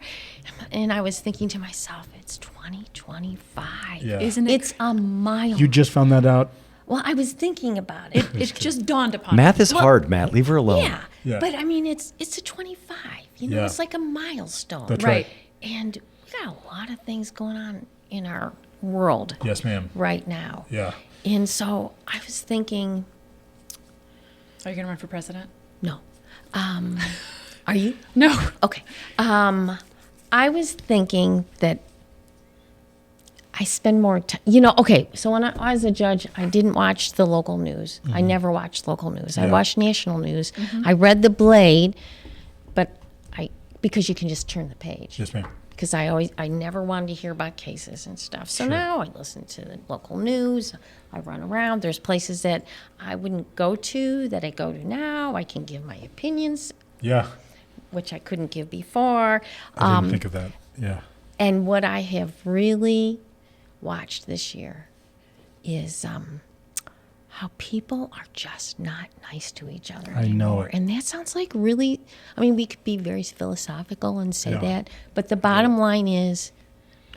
[SPEAKER 4] and I was thinking to myself, it's 2025.
[SPEAKER 1] Yeah.
[SPEAKER 3] Isn't it?
[SPEAKER 4] It's a mile.
[SPEAKER 1] You just found that out?
[SPEAKER 4] Well, I was thinking about it.
[SPEAKER 3] It just dawned upon
[SPEAKER 2] Math
[SPEAKER 3] me.
[SPEAKER 2] is hard, Matt. Leave her alone.
[SPEAKER 4] Yeah.
[SPEAKER 1] Yeah.
[SPEAKER 4] But I mean, it's a 25. You know,
[SPEAKER 1] Yeah.
[SPEAKER 4] it's like a milestone.
[SPEAKER 1] That's
[SPEAKER 3] Right.
[SPEAKER 4] And we got a lot of things going on in our world
[SPEAKER 1] Yes, ma'am.
[SPEAKER 4] right now.
[SPEAKER 1] Yeah.
[SPEAKER 4] And so I was thinking,
[SPEAKER 3] Are you going to run for president?
[SPEAKER 4] no. Are you?
[SPEAKER 3] No.
[SPEAKER 4] Okay. I was thinking that I spend more time, okay, so when I was a judge, I didn't watch the local news. I never watched local news. I
[SPEAKER 1] Yeah.
[SPEAKER 4] watched national news. I read The Blade, but because you can just turn the page.
[SPEAKER 1] Yes, ma'am.
[SPEAKER 4] Because I never wanted to hear about cases and stuff. So now I listen to the local news. I run around. There's places that I wouldn't go to that I go to now. I can give my opinions,
[SPEAKER 1] Yeah.
[SPEAKER 4] which I couldn't give before.
[SPEAKER 1] I didn't think of that. Yeah.
[SPEAKER 4] And what I have really watched this year is how people are just not nice to each other
[SPEAKER 1] I
[SPEAKER 4] anymore.
[SPEAKER 1] know it.
[SPEAKER 4] And that sounds like really, I mean, we could be very philosophical and say
[SPEAKER 1] Yeah.
[SPEAKER 4] that, but the bottom line is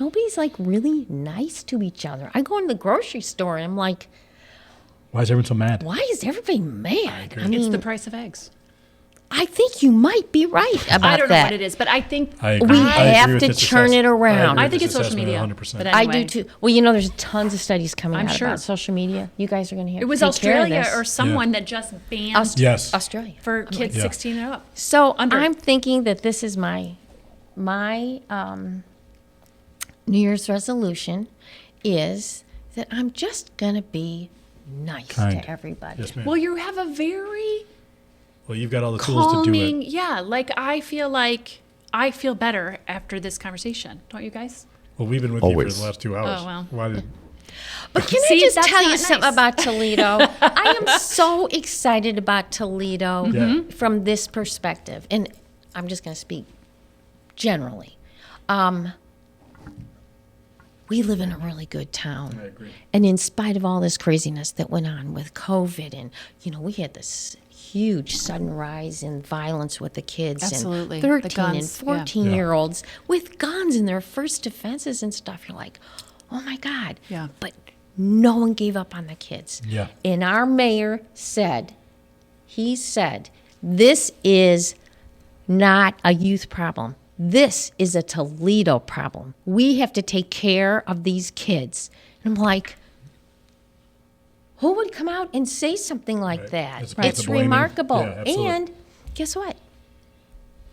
[SPEAKER 4] nobody's like really nice to each other. I go in the grocery store and I'm like,
[SPEAKER 1] Why is everyone so mad?
[SPEAKER 4] why is everybody mad? I
[SPEAKER 3] It's
[SPEAKER 4] mean,
[SPEAKER 3] the price of eggs.
[SPEAKER 4] I think you might be right about that.
[SPEAKER 3] I don't know what it is, but I think
[SPEAKER 1] I agree.
[SPEAKER 4] We
[SPEAKER 1] I agree
[SPEAKER 4] have
[SPEAKER 1] with
[SPEAKER 4] to
[SPEAKER 1] this
[SPEAKER 4] turn it around.
[SPEAKER 1] agree
[SPEAKER 3] I
[SPEAKER 1] with
[SPEAKER 3] think
[SPEAKER 1] this
[SPEAKER 3] it's social
[SPEAKER 1] assessment
[SPEAKER 3] media.
[SPEAKER 1] 100%.
[SPEAKER 3] But
[SPEAKER 4] I
[SPEAKER 3] anyway.
[SPEAKER 4] do too. Well, there's tons of studies coming
[SPEAKER 3] I'm
[SPEAKER 4] out
[SPEAKER 3] sure.
[SPEAKER 4] about social media. You guys are going to have
[SPEAKER 3] it was
[SPEAKER 4] to take care of
[SPEAKER 3] Australia
[SPEAKER 4] this.
[SPEAKER 3] or someone that just banned
[SPEAKER 1] Yes.
[SPEAKER 4] Australia.
[SPEAKER 3] for kids
[SPEAKER 1] Yeah.
[SPEAKER 3] 16 and up.
[SPEAKER 4] So
[SPEAKER 3] Under.
[SPEAKER 4] I'm thinking that this is my New Year's resolution is that I'm just going to be nice
[SPEAKER 1] Kind.
[SPEAKER 4] to everybody.
[SPEAKER 1] Yes, ma'am.
[SPEAKER 3] Well, you have a very
[SPEAKER 1] Well, you've got all the tools to do
[SPEAKER 3] calming,
[SPEAKER 1] it.
[SPEAKER 3] yeah. Like I feel better after this conversation. Don't you guys?
[SPEAKER 1] Well, we've been with you
[SPEAKER 2] Always.
[SPEAKER 1] for the last 2 hours.
[SPEAKER 3] Oh, well.
[SPEAKER 1] Why did?
[SPEAKER 4] But can
[SPEAKER 3] See,
[SPEAKER 4] I just
[SPEAKER 3] that's
[SPEAKER 4] tell you
[SPEAKER 3] not
[SPEAKER 4] something
[SPEAKER 3] nice.
[SPEAKER 4] about Toledo? I am so excited about Toledo
[SPEAKER 1] Yeah.
[SPEAKER 4] from this perspective. And I'm just going to speak generally. We live in a really good town.
[SPEAKER 1] I agree.
[SPEAKER 4] And in spite of all this craziness that went on with COVID, and, we had this huge sudden rise in violence with the kids.
[SPEAKER 3] Absolutely.
[SPEAKER 4] And
[SPEAKER 3] The
[SPEAKER 4] 13 and
[SPEAKER 3] guns, yeah.
[SPEAKER 4] 14-year-olds with guns in their first defenses and stuff. You're like, oh, my God.
[SPEAKER 3] Yeah.
[SPEAKER 4] But no one gave up on the kids.
[SPEAKER 1] Yeah.
[SPEAKER 4] And our mayor said, this is not a youth problem. This is a Toledo problem. We have to take care of these kids. And I'm like, who would come out and say something like
[SPEAKER 1] Right.
[SPEAKER 4] that?
[SPEAKER 1] As opposed
[SPEAKER 4] It's
[SPEAKER 1] to blaming.
[SPEAKER 4] remarkable.
[SPEAKER 1] Yeah, absolutely.
[SPEAKER 4] And guess what?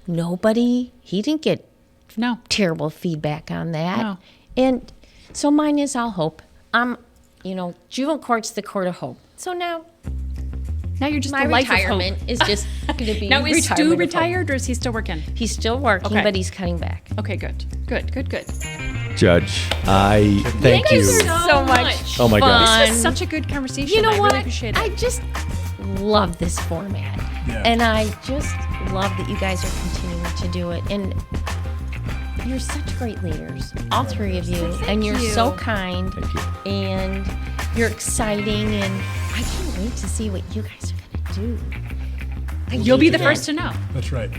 [SPEAKER 4] He didn't get
[SPEAKER 3] No.
[SPEAKER 4] terrible feedback on that.
[SPEAKER 3] No.
[SPEAKER 4] And so mine is I'll hope. Juvenile court's the court of hope. So now
[SPEAKER 3] Now you're just
[SPEAKER 4] my
[SPEAKER 3] the life
[SPEAKER 4] retirement
[SPEAKER 3] of hope.
[SPEAKER 4] is just going to be
[SPEAKER 3] Now is Stu
[SPEAKER 4] retirement of hope.
[SPEAKER 3] retired or is he still working?
[SPEAKER 4] He's still working,
[SPEAKER 3] Okay.
[SPEAKER 4] but he's cutting back.
[SPEAKER 3] Okay, good.
[SPEAKER 2] Judge, I thank you.
[SPEAKER 4] So much
[SPEAKER 2] Oh my gosh.
[SPEAKER 3] This was such a good conversation.
[SPEAKER 4] You know
[SPEAKER 3] I
[SPEAKER 4] what?
[SPEAKER 3] really appreciate it.
[SPEAKER 4] I just love this format.
[SPEAKER 1] Yeah.
[SPEAKER 4] And I just love that you guys are continuing to do it. And you're such great leaders, all three of you. And you're
[SPEAKER 3] you.
[SPEAKER 4] so kind.
[SPEAKER 2] Thank you.
[SPEAKER 4] And you're exciting. And I can't wait to see what you guys are going to do.
[SPEAKER 3] You'll be the first to know.
[SPEAKER 1] That's right.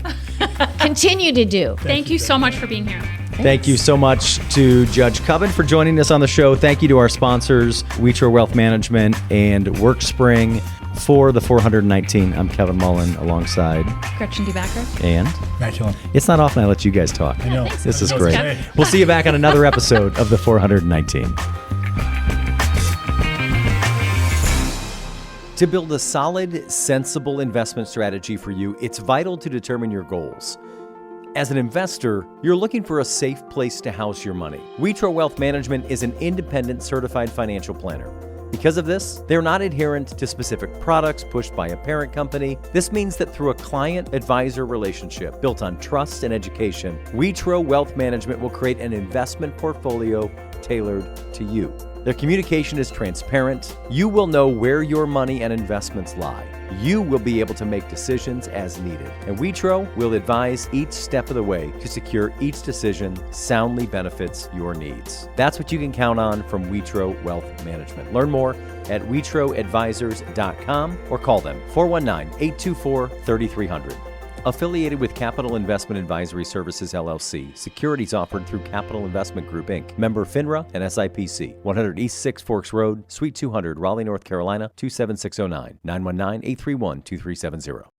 [SPEAKER 4] Continue to do.
[SPEAKER 3] Thank you so much for being here.
[SPEAKER 2] Thank you so much to Judge Cubbon for joining us on the show. Thank you to our sponsors, Weetro Wealth Management and WorkSpring. For the 419, I'm Kevin Mullen alongside
[SPEAKER 3] Gretchen DeBacker.
[SPEAKER 2] and
[SPEAKER 1] Matt Killen.
[SPEAKER 2] it's not often I let you guys talk.
[SPEAKER 1] I know.
[SPEAKER 2] This is
[SPEAKER 1] I know,
[SPEAKER 2] great.
[SPEAKER 1] it's great.
[SPEAKER 2] We'll see you back on another episode of the 419. To build a solid, sensible investment strategy for you, it's vital to determine your goals. As an investor, you're looking for a safe place to house your money. Weetro Wealth Management is an independent certified financial planner. Because of this, they're not adherent to specific products pushed by a parent company. This means that through a client-advisor relationship built on trust and education, Weetro Wealth Management will create an investment portfolio tailored to you. Their communication is transparent. You will know where your money and investments lie. You will be able to make decisions as needed. And Witro will advise each step of the way to secure each decision soundly benefits your needs. That's what you can count on from Witro Wealth Management. Learn more at WitroAdvisors.com or call them 419-824-3300. Affiliated with Capital Investment Advisory Services, LLC. Securities offered through Capital Investment Group, Inc. Member FINRA and SIPC. 100 East 6 Forks Road, Suite 200, Raleigh, North Carolina, 27609. 919-831-2370.